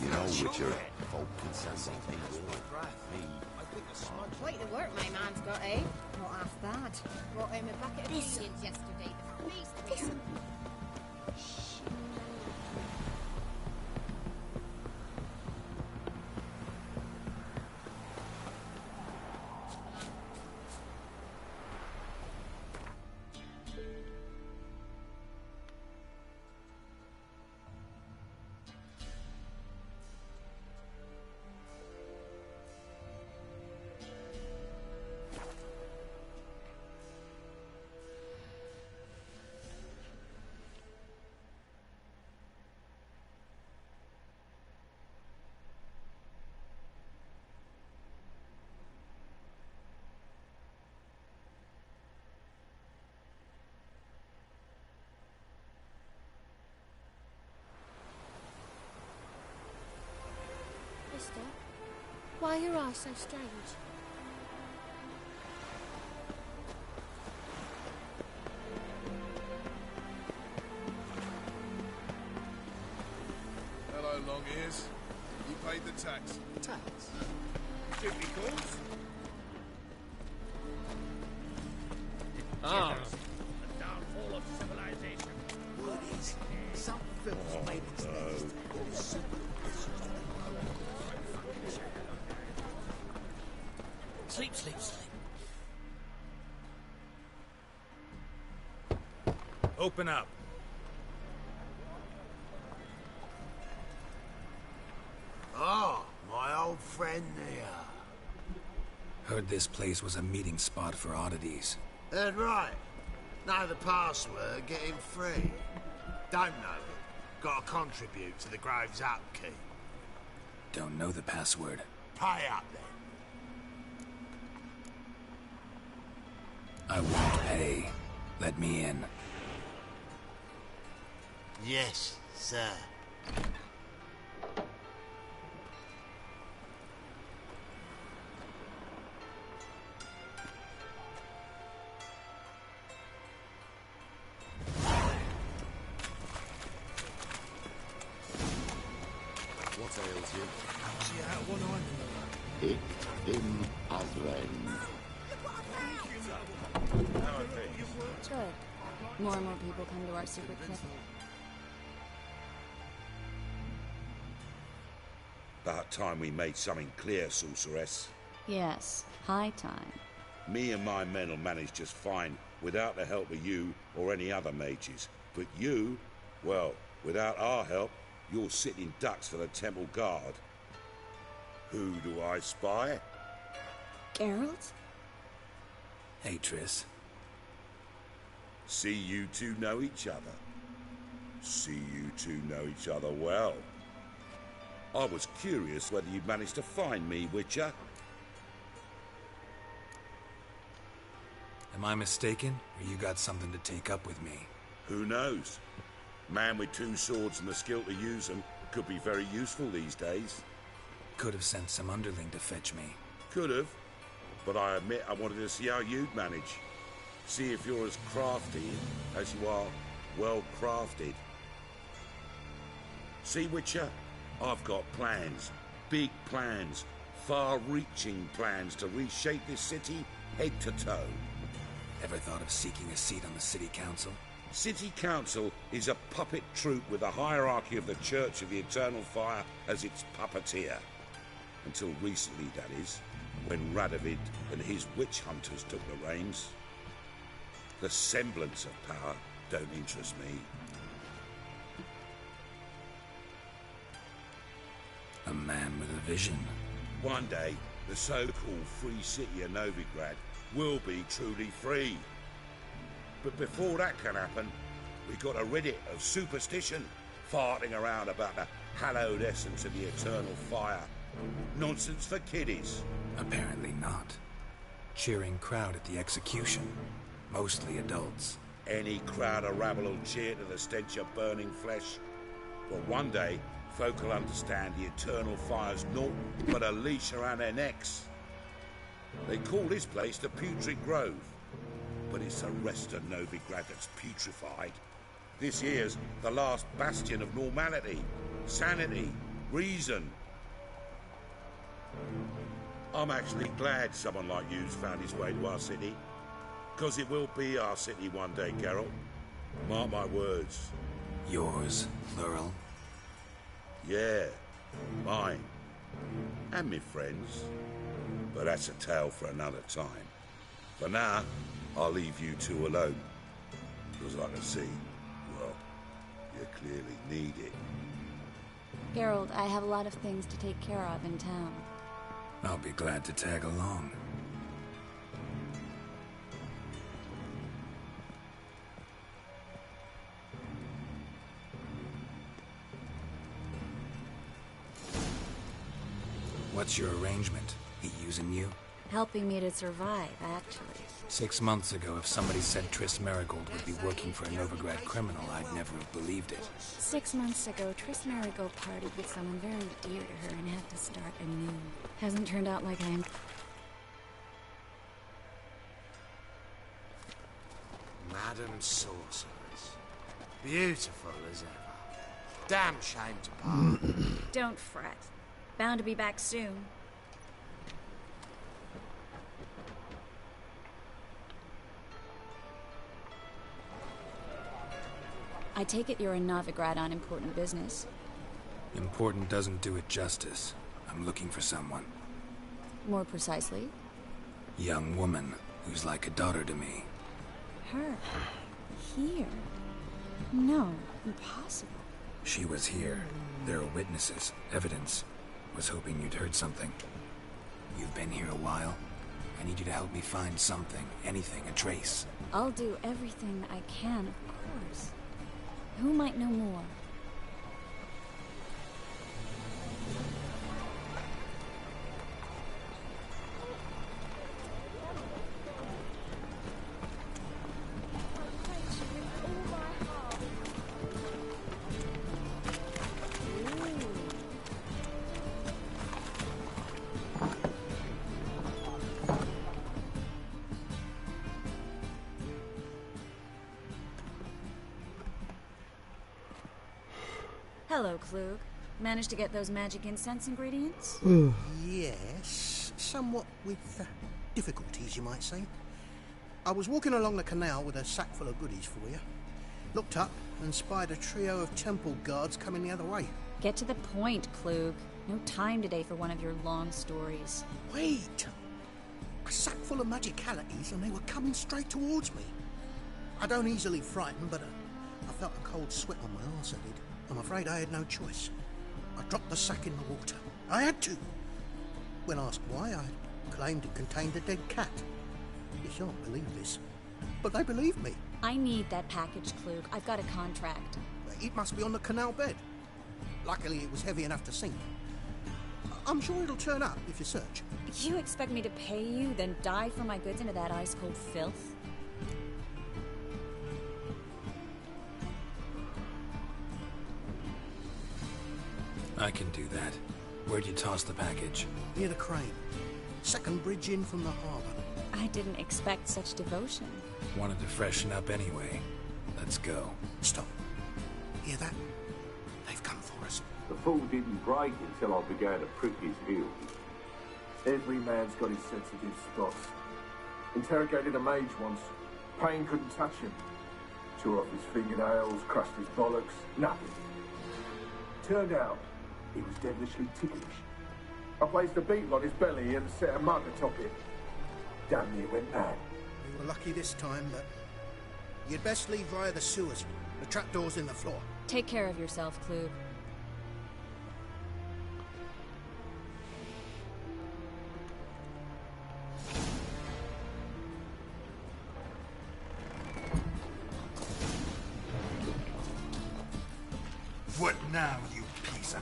You know, Richard, folk can say something. Quite the work my man's got, eh? Not half bad. Brought him a bucket of Indians yesterday. The feast here. Mister, why are your eyes so strange? Hello, long ears. You paid the tax. Tax? Duty calls? Ah. The downfall of civilization. Word is, some films made its nest. Sleep, sleep, sleep. Open up. Ah, my old friend there. Heard this place was a meeting spot for oddities. That's right. Know the password, get him free. Don't know it. Gotta contribute to the Grove's upkeep. Don't know the password. Pay up then. I won't pay. Let me in. Yes, sir. What ails you? See out one eye. Ich bin Adren. Good. More and more people come to our secret clinic. About time we made something clear, sorceress. Yes, high time. Me and my men will manage just fine without the help of you or any other mages. But you, well, without our help, you're sitting ducks for the temple guard. Who do I spy? Geralt? Hey, Triss. See you two know each other. See you two know each other well. I was curious whether you'd managed to find me, Witcher. Am I mistaken, or you got something to take up with me? Who knows? Man with two swords and the skill to use them could be very useful these days. Could have sent some underling to fetch me. Could have, but I admit I wanted to see how you'd manage. See if you're as crafty as you are well crafted. See, Witcher? I've got plans. Big plans. Far-reaching plans to reshape this city head to toe. Ever thought of seeking a seat on the city council? City council is a puppet troupe with the hierarchy of the Church of the Eternal Fire as its puppeteer. Until recently, that is, when Radovid and his witch hunters took the reins. The semblance of power don't interest me. A man with a vision. One day, the so-called Free City of Novigrad will be truly free. But before that can happen, we got a rid it of superstition, farting around about the hallowed essence of the eternal fire. Nonsense for kiddies. Apparently not. Cheering crowd at the execution. Mostly adults. Any crowd of rabble will cheer to the stench of burning flesh. But one day, folk will understand the eternal fire's naught but a leash around their necks. They call this place the Putrid Grove, but it's the rest of Novigrad that's putrefied. This here's the last bastion of normality, sanity, reason. I'm actually glad someone like you's found his way to our city, because it will be our city one day, Geralt. Mark my words. Yours, plural? Yeah, mine. And me friends. But that's a tale for another time. For now, I'll leave you two alone. Because I can see, well, you clearly need it. Geralt, I have a lot of things to take care of in town. I'll be glad to tag along. What's your arrangement? He using you? Helping me to survive, actually. 6 months ago, if somebody said Triss Marigold would be working for a Novigrad criminal, I'd never have believed it. 6 months ago, Triss Marigold partied with someone very dear to her and had to start anew. Hasn't turned out like I'm... Madam Sorceress. Beautiful as ever. Damn shame to part. Don't fret. Bound to be back soon. I take it you're in Novigrad on important business. Important doesn't do it justice. I'm looking for someone. More precisely? Young woman who's like a daughter to me. Her? Here? No, impossible. She was here. There are witnesses, evidence. Was hoping you'd heard something. You've been here a while. I need you to help me find something, anything, a trace. I'll do everything I can, of course. Who might know more? Hello, Klug. Managed to get those magic incense ingredients? Yes, somewhat with difficulties, you might say. I was walking along the canal with a sack full of goodies for you. Looked up and spied a trio of temple guards coming the other way. Get to the point, Klug. No time today for one of your long stories. Wait! A sack full of magicalities and they were coming straight towards me. I don't easily frighten, but I felt a cold sweat on my arse, I did. I'm afraid I had no choice. I dropped the sack in the water. I had to. When asked why, I claimed it contained a dead cat. You shan't believe this, but they believed me. I need that package, Klug. I've got a contract. It must be on the canal bed. Luckily, it was heavy enough to sink. I'm sure it'll turn up if you search. You expect me to pay you, then dive for my goods into that ice-cold filth? I can do that. Where'd you toss the package? Near the crane. Second bridge in from the harbour. I didn't expect such devotion. Wanted to freshen up anyway. Let's go. Stop. Hear that? They've come for us. The fool didn't break until I began to prick his heels. Every man's got his sensitive spots. Interrogated a mage once. Pain couldn't touch him. Tore off his fingernails, crushed his bollocks, nothing. Turned out, he was devilishly ticklish. I placed a beetle on his belly and set a mug atop it. Damn near went mad. We were lucky this time, but you'd best leave via the sewers. The trapdoor's in the floor. Take care of yourself, Klug. Now, you piece of...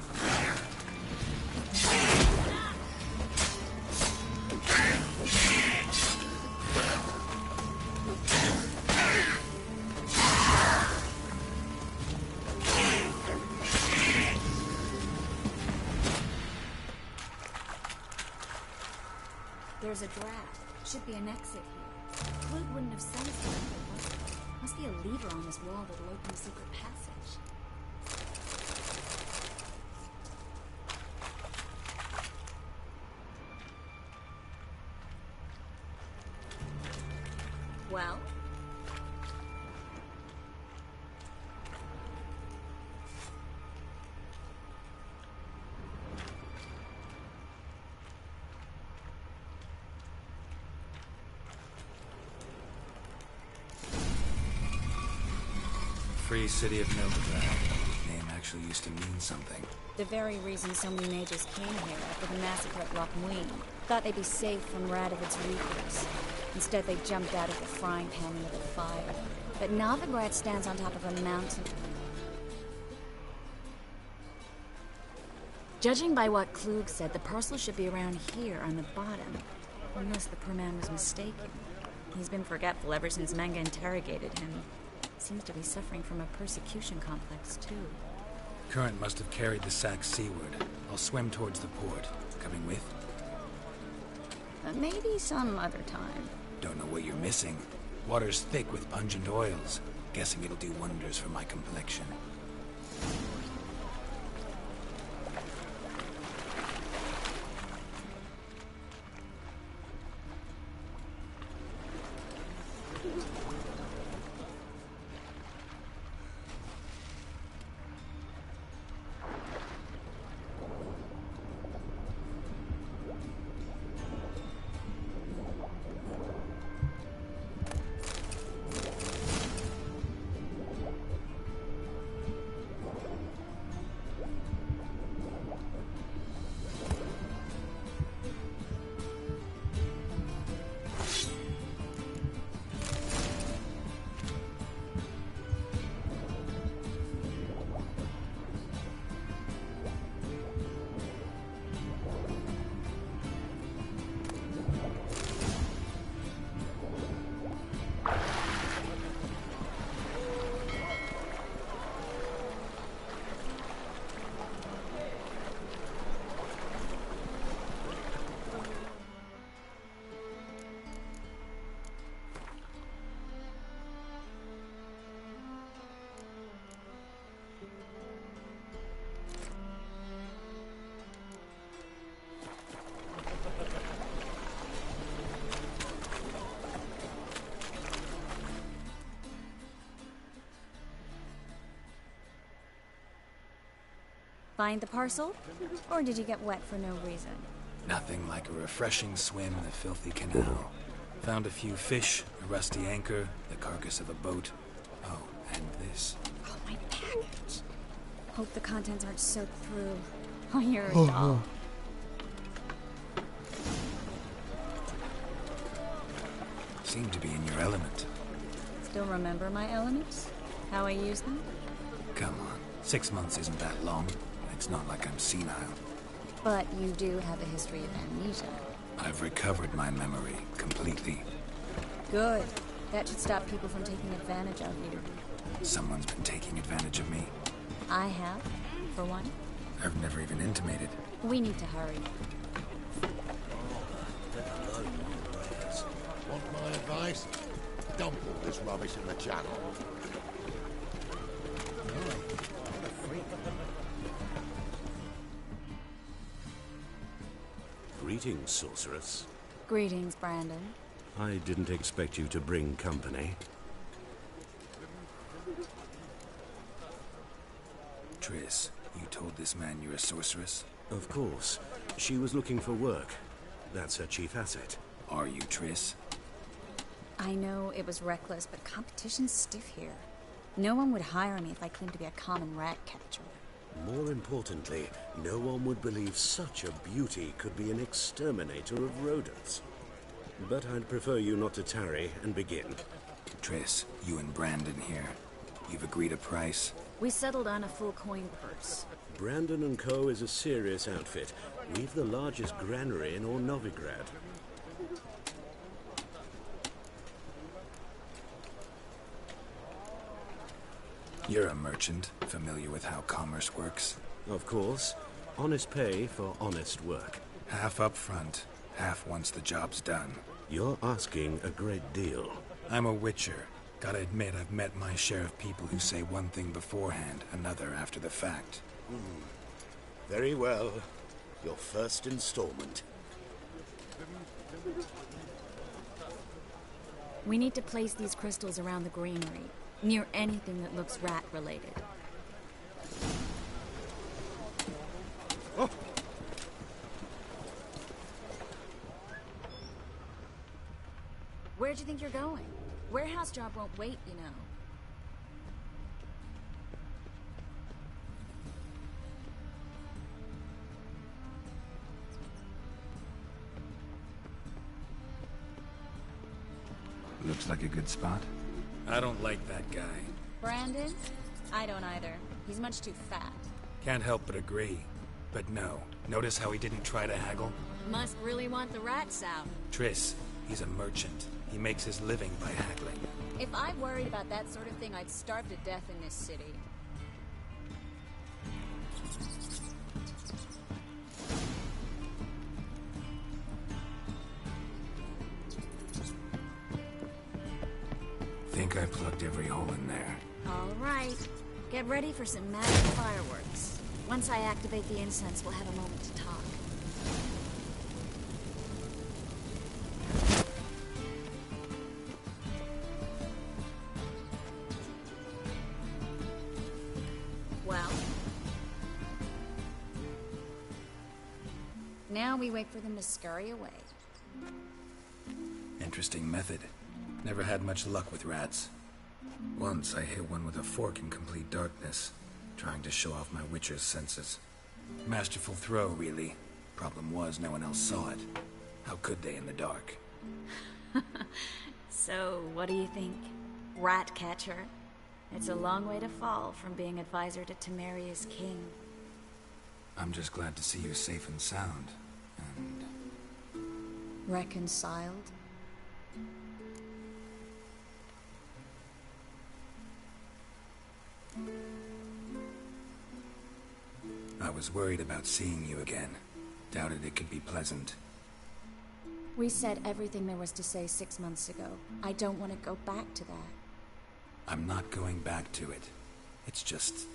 There's a draft. Should be an exit here. Klug wouldn't have sent us to it. Must be a lever on this wall that'll open a secret passage. Well? Free City of Novigrad. Name actually used to mean something. The very reason so many mages came here after the massacre at Loch Muin. Thought they'd be safe from Radovid's reapers. Instead, they jumped out of the frying pan into the fire. But Novigrad stands on top of a mountain. Judging by what Klug said, the parcel should be around here on the bottom. Unless the poor man was mistaken. He's been forgetful ever since Manga interrogated him. Seems to be suffering from a persecution complex, too. Current must have carried the sack seaward. I'll swim towards the port. Coming with? Maybe some other time. Don't know what you're missing. Water's thick with pungent oils. Guessing it'll do wonders for my complexion. Find the parcel? Or did you get wet for no reason? Nothing like a refreshing swim in a filthy canal. Found a few fish, a rusty anchor, the carcass of a boat. Oh, and this. Oh, my package. Hope the contents aren't soaked through. Oh, you're a doll. Seem to be in your element. Still remember my elements? How I use them? Come on, 6 months isn't that long. It's not like I'm senile. But you do have a history of amnesia. I've recovered my memory completely. Good. That should stop people from taking advantage of you. Someone's been taking advantage of me. I have, for one. I've never even intimated. We need to hurry. Want my advice? Dump all this rubbish in the channel. Greetings, sorceress. Greetings, Brandon. I didn't expect you to bring company. Triss, you told this man you're a sorceress? Of course. She was looking for work. That's her chief asset. Are you, Triss? I know it was reckless, but competition's stiff here. No one would hire me if I claimed to be a common rat catcher. More importantly, no one would believe such a beauty could be an exterminator of rodents. But I'd prefer you not to tarry and begin. Triss, you and Brandon here. You've agreed a price? We settled on a full coin purse. Brandon & Co. is a serious outfit. We've the largest granary in all Novigrad. You're a merchant, familiar with how commerce works? Of course. Honest pay for honest work. Half up front, half once the job's done. You're asking a great deal. I'm a witcher. Gotta admit, I've met my share of people who say one thing beforehand, another after the fact. Very well. Your first installment. We need to place these crystals around the granary, near anything that looks rat-related. Oh. Where'd you think you're going? Warehouse job won't wait, you know. Looks like a good spot. I don't like that guy. Brandon? I don't either. He's much too fat. Can't help but agree. But no. Notice how he didn't try to haggle? Must really want the rats out. Triss, he's a merchant. He makes his living by haggling. If I worried about that sort of thing, I'd starve to death in this city. Think I plugged every hole in there. All right. Get ready for some magic fireworks. Once I activate the incense, we'll have a moment to talk. Well. Now we wait for them to scurry away. Interesting method. Never had much luck with rats. Once I hit one with a fork in complete darkness, trying to show off my witcher's senses. Masterful throw, really. Problem was, no one else saw it. How could they in the dark? So, what do you think? Rat catcher? It's a long way to fall from being advisor to Temeria's king. I'm just glad to see you safe and sound. And... reconciled? I was worried about seeing you again. Doubted it could be pleasant. We said everything there was to say 6 months ago. I don't want to go back to that. I'm not going back to it. It's just...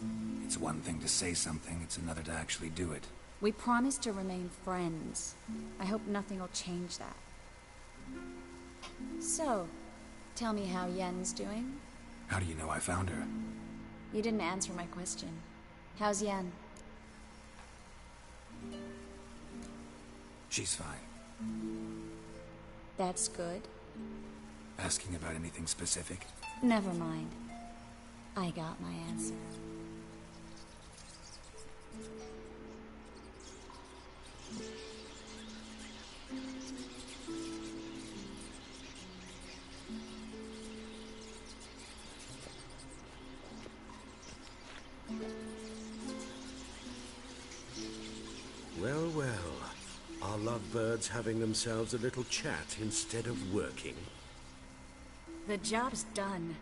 it's one thing to say something, it's another to actually do it. We promised to remain friends. I hope nothing will change that. So, tell me how Yen's doing? How do you know I found her? You didn't answer my question. How's Yen? She's fine. That's good. Asking about anything specific? Never mind. I got my answer. Well, well. Are lovebirds having themselves a little chat instead of working? The job's done.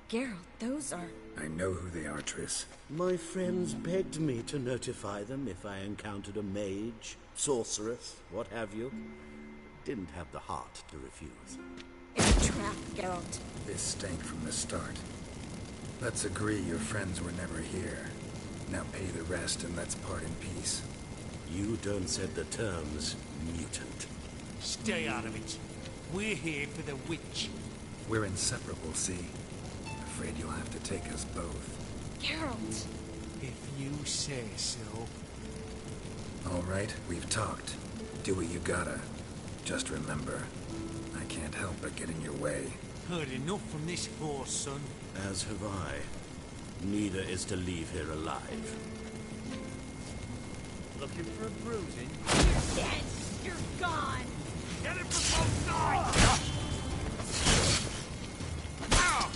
Geralt, those are... I know who they are, Triss. My friends begged me to notify them if I encountered a mage, sorceress, what have you. Didn't have the heart to refuse. It's a trap, Geralt. This stank from the start. Let's agree your friends were never here. Now pay the rest and let's part in peace. You don't set the terms, mutant. Stay out of it. We're here for the witch. We're inseparable, see? Afraid you'll have to take us both. Geralt! If you say so. All right, we've talked. Do what you gotta. Just remember, I can't help but get in your way. Heard enough from this horse, son. As have I. Neither is to leave here alive. Looking for a bruising? You're dead! You're gone! Get it from both sides! Ow!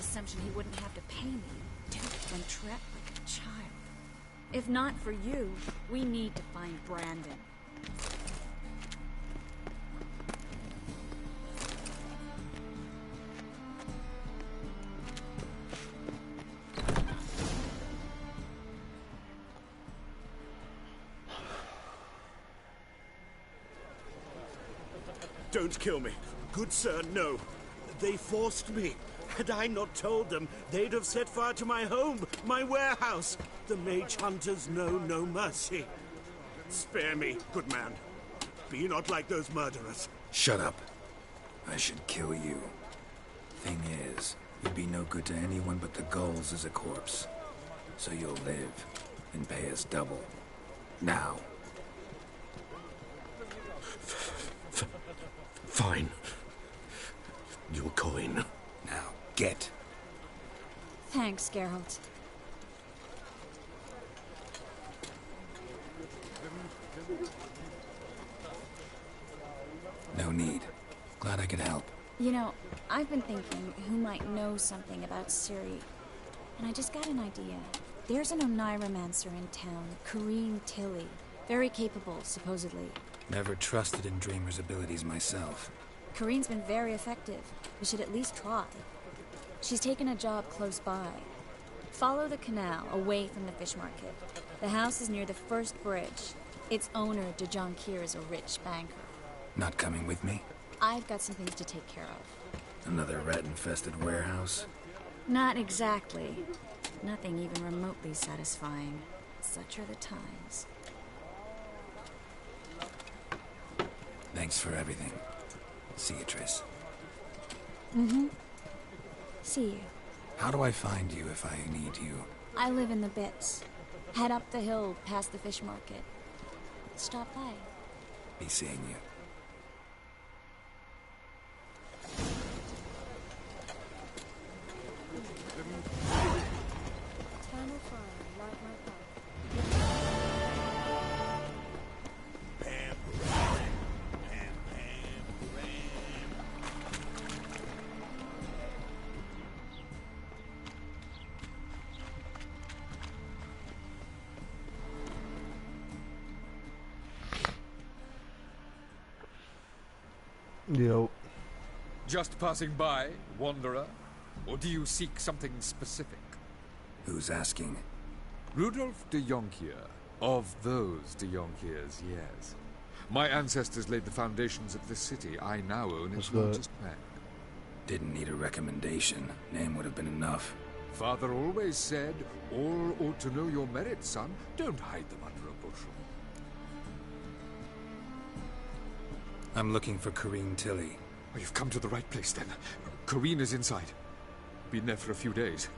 assumption he wouldn't have to pay me. When trapped like a child. If not for you, we need to find Brandon. Don't kill me. Good sir, no. They forced me. Had I not told them, they'd have set fire to my home, my warehouse. The mage hunters know no mercy. Spare me, good man. Be not like those murderers. Shut up. I should kill you. Thing is, you'd be no good to anyone but the gulls as a corpse. So you'll live and pay us double. Now. Fine. Your coin. Now, get. Thanks, Geralt. No need. Glad I could help. You know, I've been thinking who might know something about Ciri. And I just got an idea. There's an Oneiromancer in town, Corrine Tilly. Very capable, supposedly. Never trusted in Dreamer's abilities myself. Corrine's been very effective. We should at least try. She's taken a job close by. Follow the canal, away from the fish market. The house is near the first bridge. Its owner, de Jonquier, is a rich banker. Not coming with me? I've got some things to take care of. Another rat-infested warehouse? Not exactly. Nothing even remotely satisfying. Such are the times. Thanks for everything. See you, Triss. Mm-hmm. See you. How do I find you if I need you? I live in the Bits. Head up the hill past the fish market. Stop by. Be seeing you. Eternal fire, light my path. Yo. Just passing by, wanderer? Or do you seek something specific? Who's asking? Rudolf de Jonquier. Of those de Jonquiers, yes. My ancestors laid the foundations of this city. I now own its largest bank. Didn't need a recommendation. Name would have been enough. Father always said, all ought to know your merits, son. Don't hide them under a bushel. I'm looking for Corrine Tilly. Oh, you've come to the right place, then. Corrine is inside. Been there for a few days,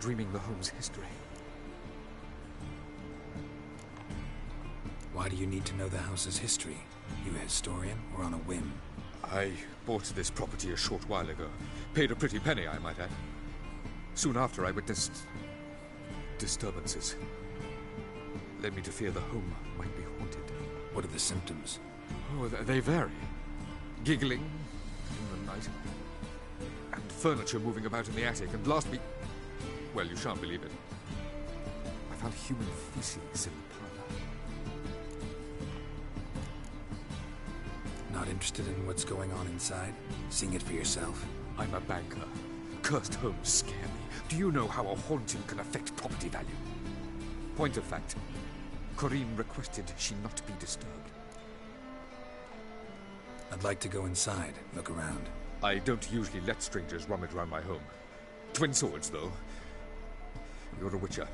dreaming the home's history. Why do you need to know the house's history? You a historian or on a whim? I bought this property a short while ago. Paid a pretty penny, I might add. Soon after, I witnessed disturbances. Led me to fear the home might be haunted. What are the symptoms? Oh, they vary. Giggling in the night. And furniture moving about in the attic. And last week... well, you shan't believe it. I found human feces in the parlor. Not interested in what's going on inside? Seeing it for yourself? I'm a banker. Cursed homes scare me. Do you know how a haunting can affect property value? Point of fact, Corrine requested she not be disturbed. I'd like to go inside, look around. I don't usually let strangers rummage around my home. Twin swords, though. You're a witcher.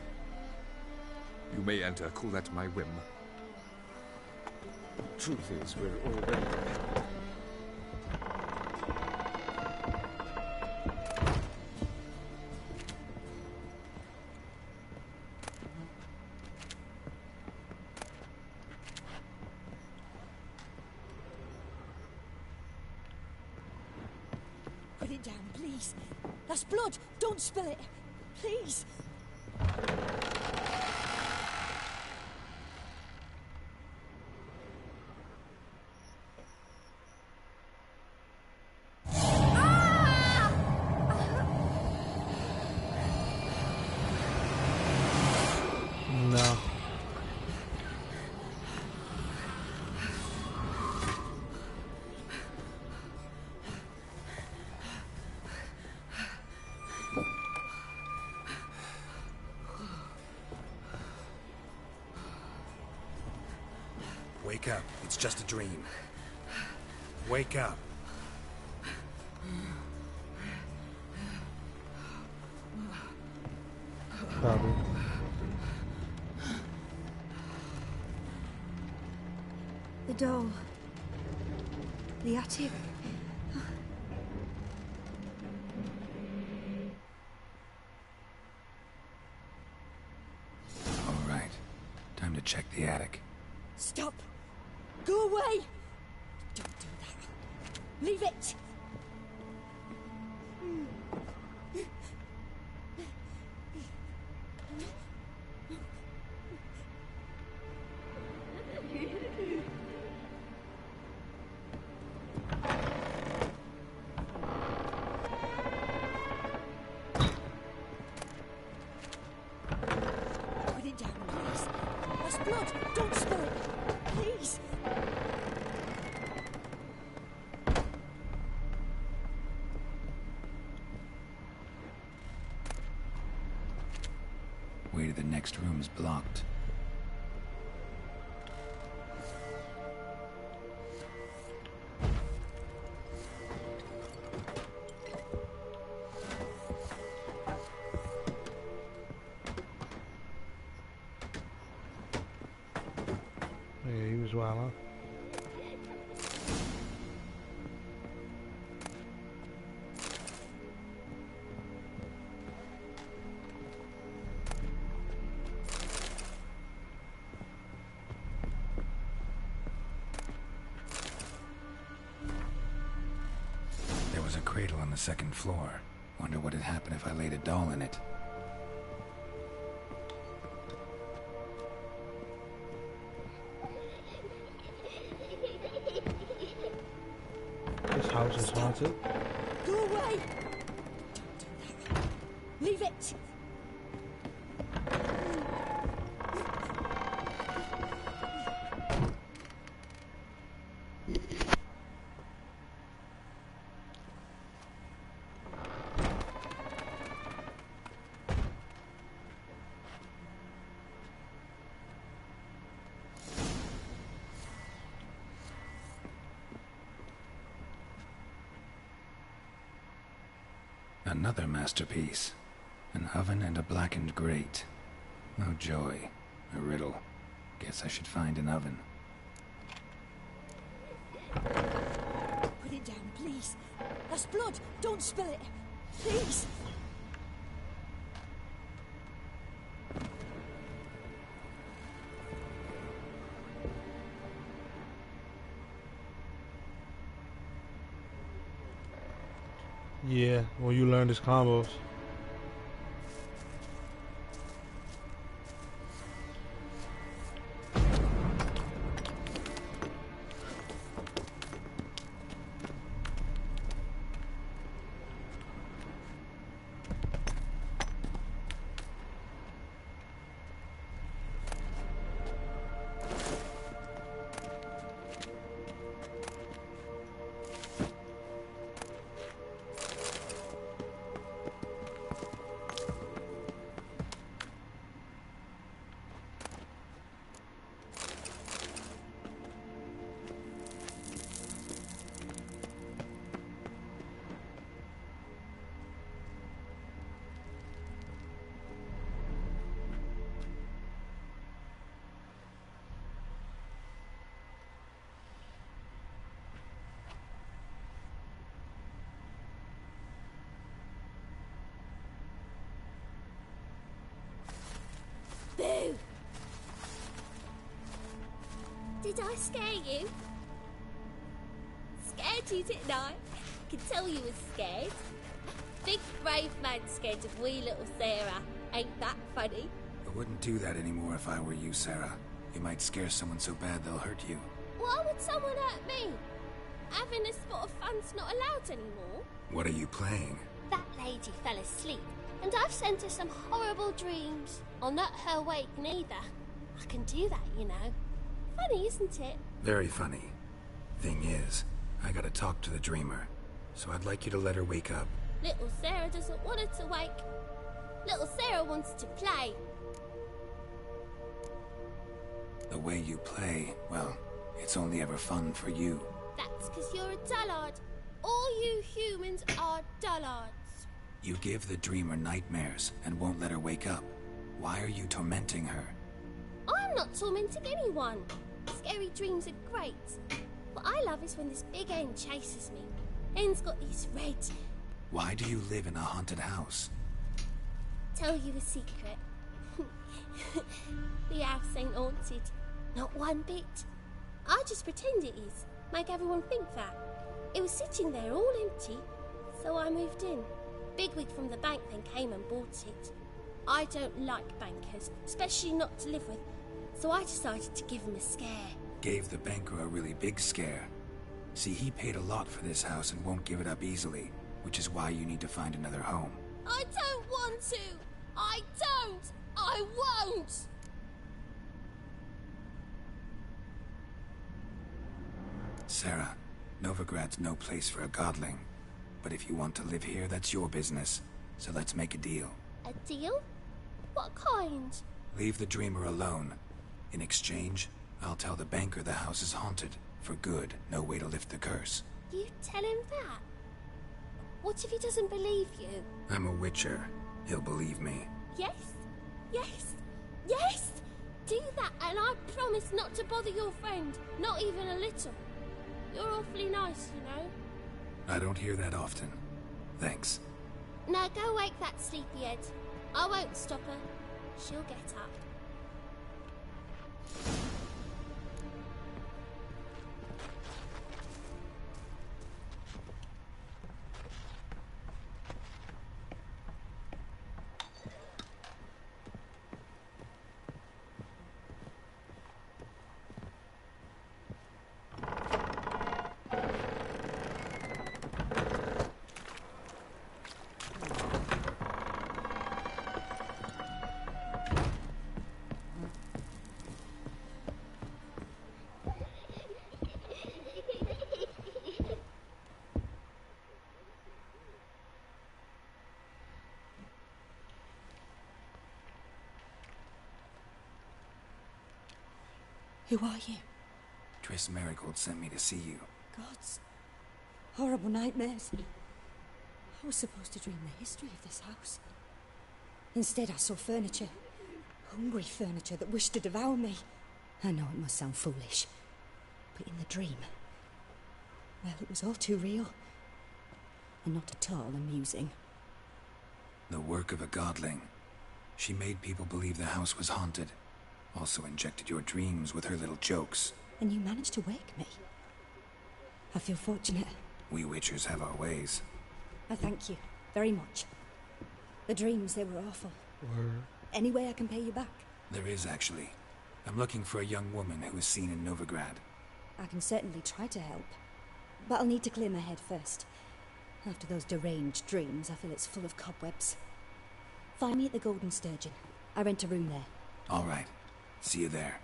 You may enter, call that my whim. Truth is, we're already prepared. Put it down, please. That's blood. Don't spill it. Please. up. It's just a dream. Wake up. Probably. The doll. The attic. All right. Time to check the attic. Stop! Go away! Don't do that. Leave it! Put it down, please. There's blood. Don't spill it. Please. Way to the next room's blocked. Yeah, he was wild, huh? There was a cradle on the second floor. Wonder what had happened if I laid a doll in it. This house is haunted. Go away! Don't do that. Leave it! Another masterpiece. An oven and a blackened grate. Oh joy. A riddle. Guess I should find an oven. Put it down, please. There's blood. Don't spill it. Please. Yeah, when you learn his combos. Boo! Did I scare you? Scared you, didn't I? Could tell you was scared. Big brave man scared of wee little Sarah. Ain't that funny? I wouldn't do that anymore if I were you, Sarah. You might scare someone so bad they'll hurt you. Why would someone hurt me? Having a spot of fun's not allowed anymore. What are you playing? That lady fell asleep, and I've sent her some horrible dreams. I'll not her wake neither. I can do that, you know. Funny, isn't it? Very funny. Thing is, I gotta talk to the dreamer, so I'd like you to let her wake up. Little Sarah doesn't want her to wake. Little Sarah wants to play. The way you play, well, It's only ever fun for you. That's because you're a dullard. All you humans are dullards. You give the dreamer nightmares and won't let her wake up. Why are you tormenting her? I'm not tormenting anyone. Scary dreams are great. What I love is when this big end chases me. End's got these red... Why do you live in a haunted house? Tell you a secret. The house ain't haunted. Not one bit. I just pretend it is. Make everyone think that. It was sitting there all empty, so I moved in. Bigwig from the bank then came and bought it. I don't like bankers, especially not to live with, so I decided to give him a scare. Gave the banker a really big scare. See, he paid a lot for this house and won't give it up easily, which is why you need to find another home. I don't want to! I don't! I won't! Sarah, Novigrad's no place for a godling. But if you want to live here, that's your business. So let's make a deal. A deal? What kind? Leave the dreamer alone. In exchange, I'll tell the banker the house is haunted. For good, no way to lift the curse. You tell him that? What if he doesn't believe you? I'm a witcher. He'll believe me. Yes? Yes? Yes! Do that and I promise not to bother your friend. Not even a little. You're awfully nice, you know. I don't hear that often. Thanks. Now go wake that sleepyhead. I won't stop her. She'll get up. Who are you? Triss Marigold sent me to see you. Gods. Horrible nightmares. I was supposed to dream the history of this house. Instead, I saw furniture. Hungry furniture that wished to devour me. I know it must sound foolish, but in the dream, well, it was all too real. And not at all amusing. The work of a godling. She made people believe the house was haunted. Also injected your dreams with her little jokes. And you managed to wake me. I feel fortunate. We witchers have our ways. I thank you very much. The dreams, they were awful. Any way I can pay you back? There is, actually. I'm looking for a young woman who was seen in Novigrad. I can certainly try to help. But I'll need to clear my head first. After those deranged dreams, I feel it's full of cobwebs. Find me at the Golden Sturgeon. I rent a room there. All right. See you there.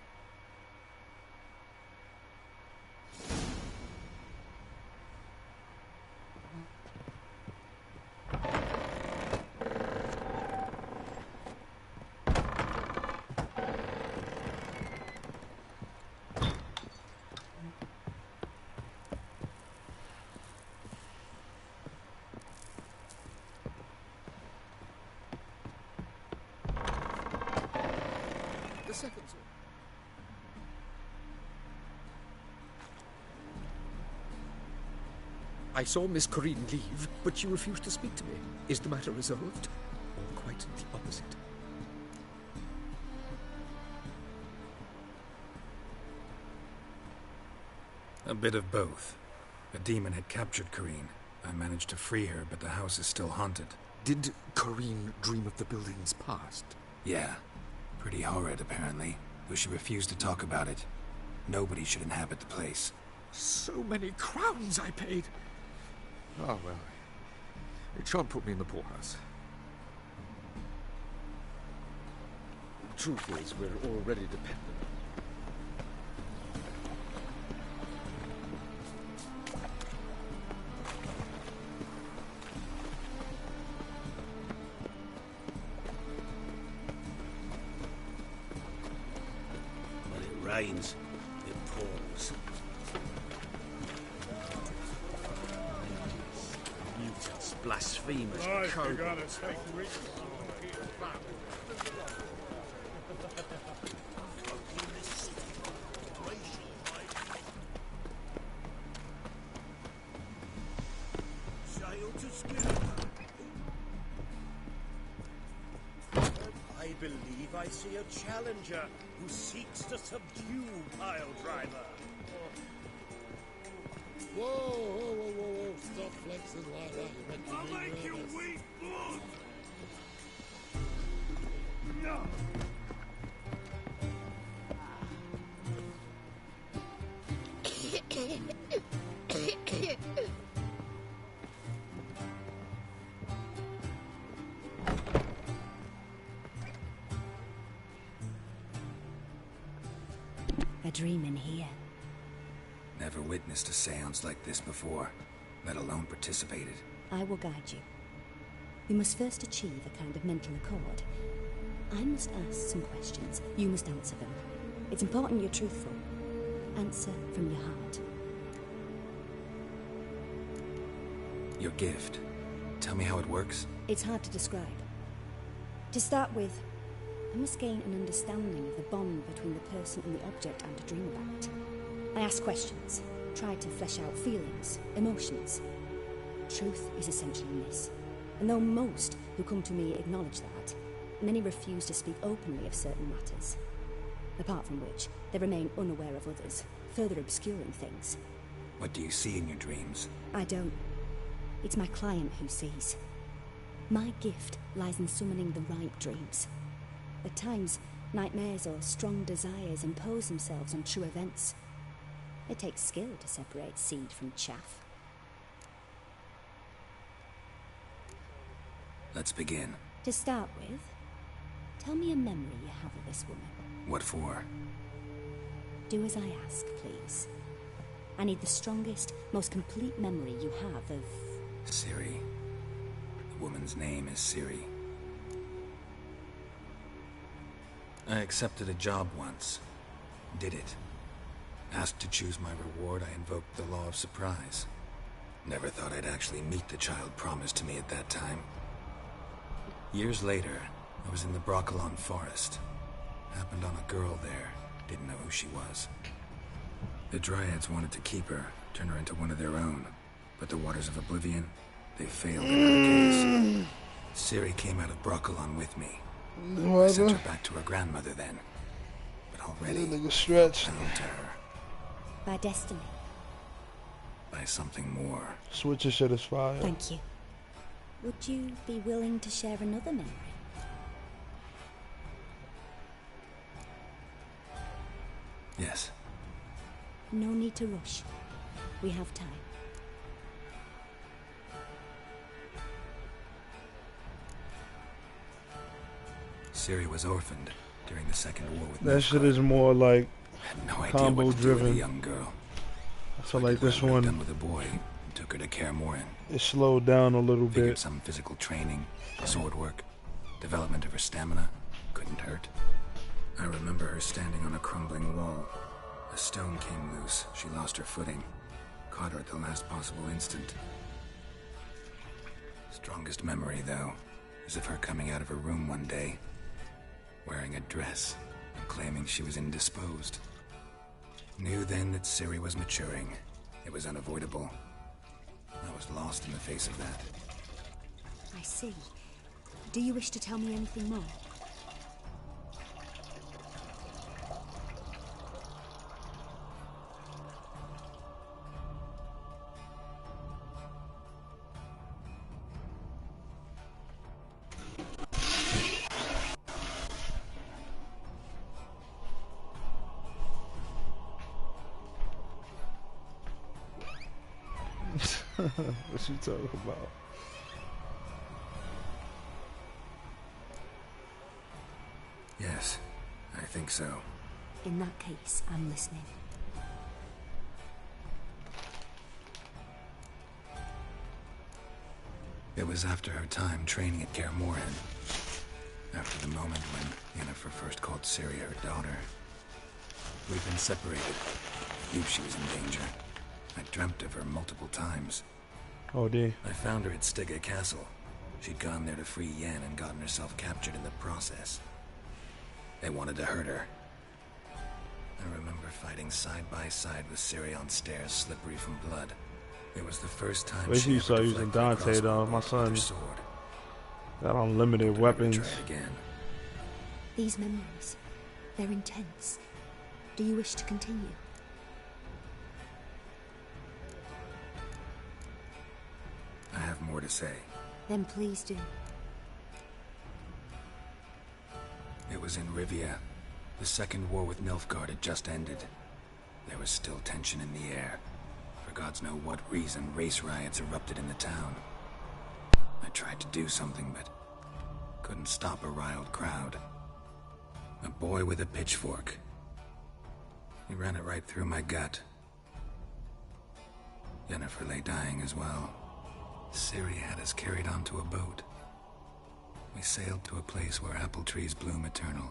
I saw Miss Corinne leave, but she refused to speak to me. Is the matter resolved? Or quite the opposite? A bit of both. A demon had captured Corinne. I managed to free her, but the house is still haunted. Did Corinne dream of the building's past? Yeah. Pretty horrid, apparently. Though she refused to talk about it. Nobody should inhabit the place. So many crowns I paid! Oh, well. It shan't put me in the poorhouse. The truth is, we're already dependent. When it rains, it pours. knows? Mutants, blasphemers, Right, code. you're gonna take risks or get back. Sail to Skillet. I believe I see a challenger who seeks to subdue Piledriver. Whoa, whoa, whoa, whoa, whoa. Stop flexing like that. You're making I'll me make you nervous. weep blood. No. A dream in here. Never witnessed a seance like this before, let alone participated. I will guide you. We must first achieve a kind of mental accord. I must ask some questions. You must answer them. It's important you're truthful. Answer from your heart. Your gift. Tell me how it works. It's hard to describe. To start with, I must gain an understanding of the bond between the person and the object I'm to dream about. I ask questions, try to flesh out feelings, emotions. Truth is essential in this. And though most who come to me acknowledge that, many refuse to speak openly of certain matters. Apart from which, they remain unaware of others, further obscuring things. What do you see in your dreams? I don't. It's my client who sees. My gift lies in summoning the right dreams. At times, nightmares or strong desires impose themselves on true events. It takes skill to separate seed from chaff. Let's begin. To start with, tell me a memory you have of this woman. What for? Do as I ask, please. I need the strongest, most complete memory you have of... Ciri. The woman's name is Ciri. I accepted a job once. Did it. Asked to choose my reward, I invoked the law of surprise. Never thought I'd actually meet the child promised to me at that time. Years later, I was in the Broccolon forest. Happened on a girl there. Didn't know who she was. The Dryads wanted to keep her, turn her into one of their own. But the Waters of Oblivion, they failed in her case. Ciri came out of Broccolon with me. I sent her back to her grandmother then. But already, bound to her. By destiny. By something more. Switcher shit is fire. Thank you. Would you be willing to share another memory? Yes. No need to rush. We have time. Ciri was orphaned during the Second War with That shit is more like had no idea combo what to do with a driven. young girl. So like this one, Done with a boy, and took her to Kaer Morhen. it slowed down a little Figured bit. some physical training, sword work, development of her stamina couldn't hurt. I remember her standing on a crumbling wall. A stone came loose. She lost her footing. Caught her at the last possible instant. Strongest memory, though, is of her coming out of her room one day, wearing a dress, and claiming she was indisposed. Knew then that Ciri was maturing. It was unavoidable. I was lost in the face of that. I see. Do you wish to tell me anything more? What you talking about? Yes, I think so. In that case, I'm listening. It was after her time training at Kaer Morhen. After the moment when Yennefer first called Ciri her daughter. We've been separated. knew she was in danger. I dreamt of her multiple times. Oh, dear. I found her at Stiga Castle. She'd gone there to free Yen and gotten herself captured in the process. They wanted to hurt her. I remember fighting side by side with Ciri on stairs slippery from blood. It was the first time Wish she you ever saw using deflected a Dante crossbow though. My bolt with son her sword. got unlimited weapons. Try it again. These memories, they're intense. Do you wish to continue? I have more to say. Then please do. It was in Rivia. The second war with Nilfgaard had just ended. There was still tension in the air. For gods know what reason, race riots erupted in the town. I tried to do something, but couldn't stop a riled crowd. A boy with a pitchfork. He ran it right through my gut. Yennefer lay dying as well. Ciri had us carried onto a boat. We sailed to a place where apple trees bloom eternal.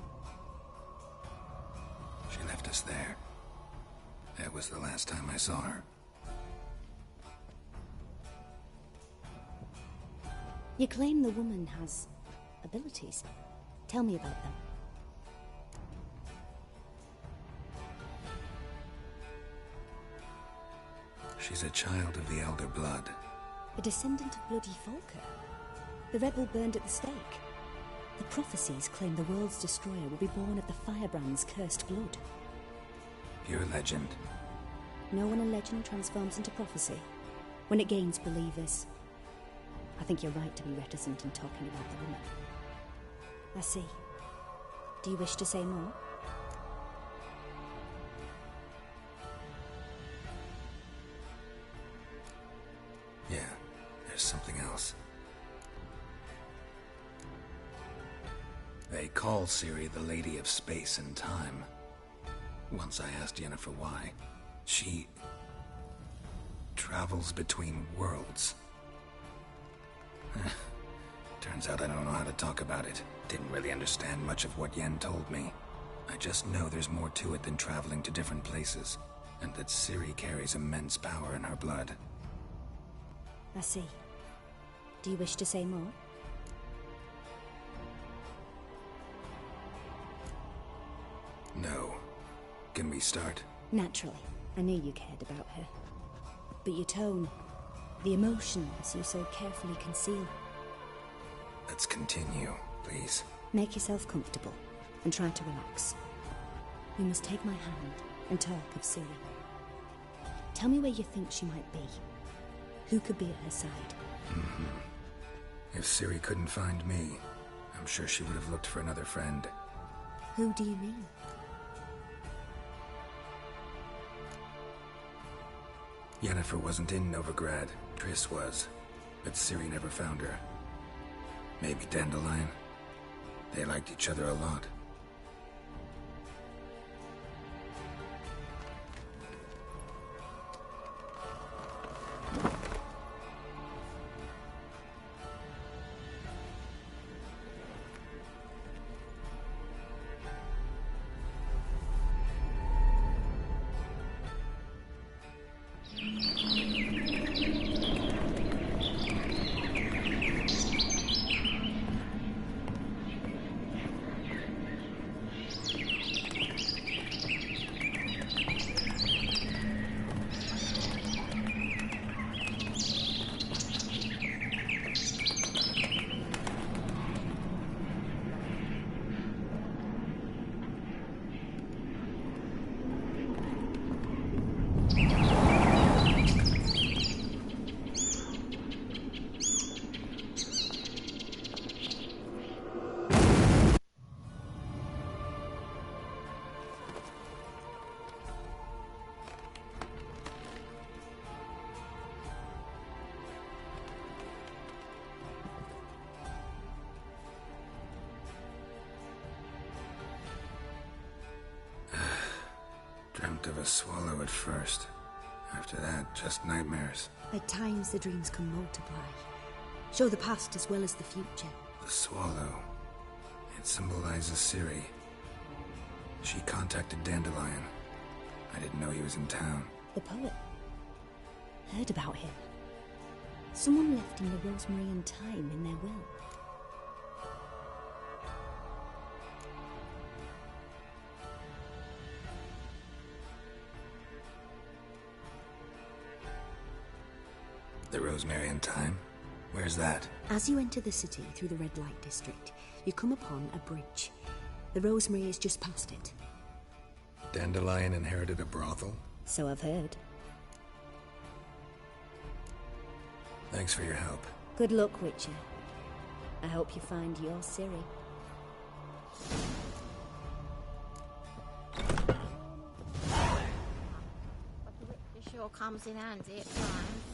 She left us there. That was the last time I saw her. You claim the woman has abilities. Tell me about them. She's a child of the Elder Blood. A descendant of bloody Volker. The rebel burned at the stake. The prophecies claim the world's destroyer will be born of the firebrand's cursed blood. Pure legend. Know when a legend transforms into prophecy? When it gains believers. I think you're right to be reticent in talking about the woman. I see. Do you wish to say more? Yeah, there's something else. They call Ciri the Lady of Space and Time. Once I asked Yennefer why. She travels between worlds. Turns out I don't know how to talk about it. Didn't really understand much of what Yen told me. I just know there's more to it than traveling to different places, and that Ciri carries immense power in her blood. I see. Do you wish to say more? No. Can we start? Naturally. I knew you cared about her. But your tone, the emotions you so carefully conceal. Let's continue, please. Make yourself comfortable and try to relax. You must take my hand and talk of Ciri. Tell me where you think she might be. Who could be at her side? If Ciri couldn't find me, I'm sure she would have looked for another friend. Who do you mean? Yennefer wasn't in Novigrad. Triss was. But Ciri never found her. Maybe Dandelion. They liked each other a lot. Dreamt of a swallow at first. After that, just nightmares. At times the dreams can multiply. Show the past as well as the future. The swallow. It symbolizes Ciri. She contacted Dandelion. I didn't know he was in town. The poet. Heard about him. Someone left him the rosemary and thyme in their will. The rosemary and thyme? Where's that? As you enter the city through the red light district, you come upon a bridge. The rosemary is just past it. Dandelion inherited a brothel? So I've heard. Thanks for your help. Good luck, Witcher. I hope you find your Ciri. It sure comes in handy at times.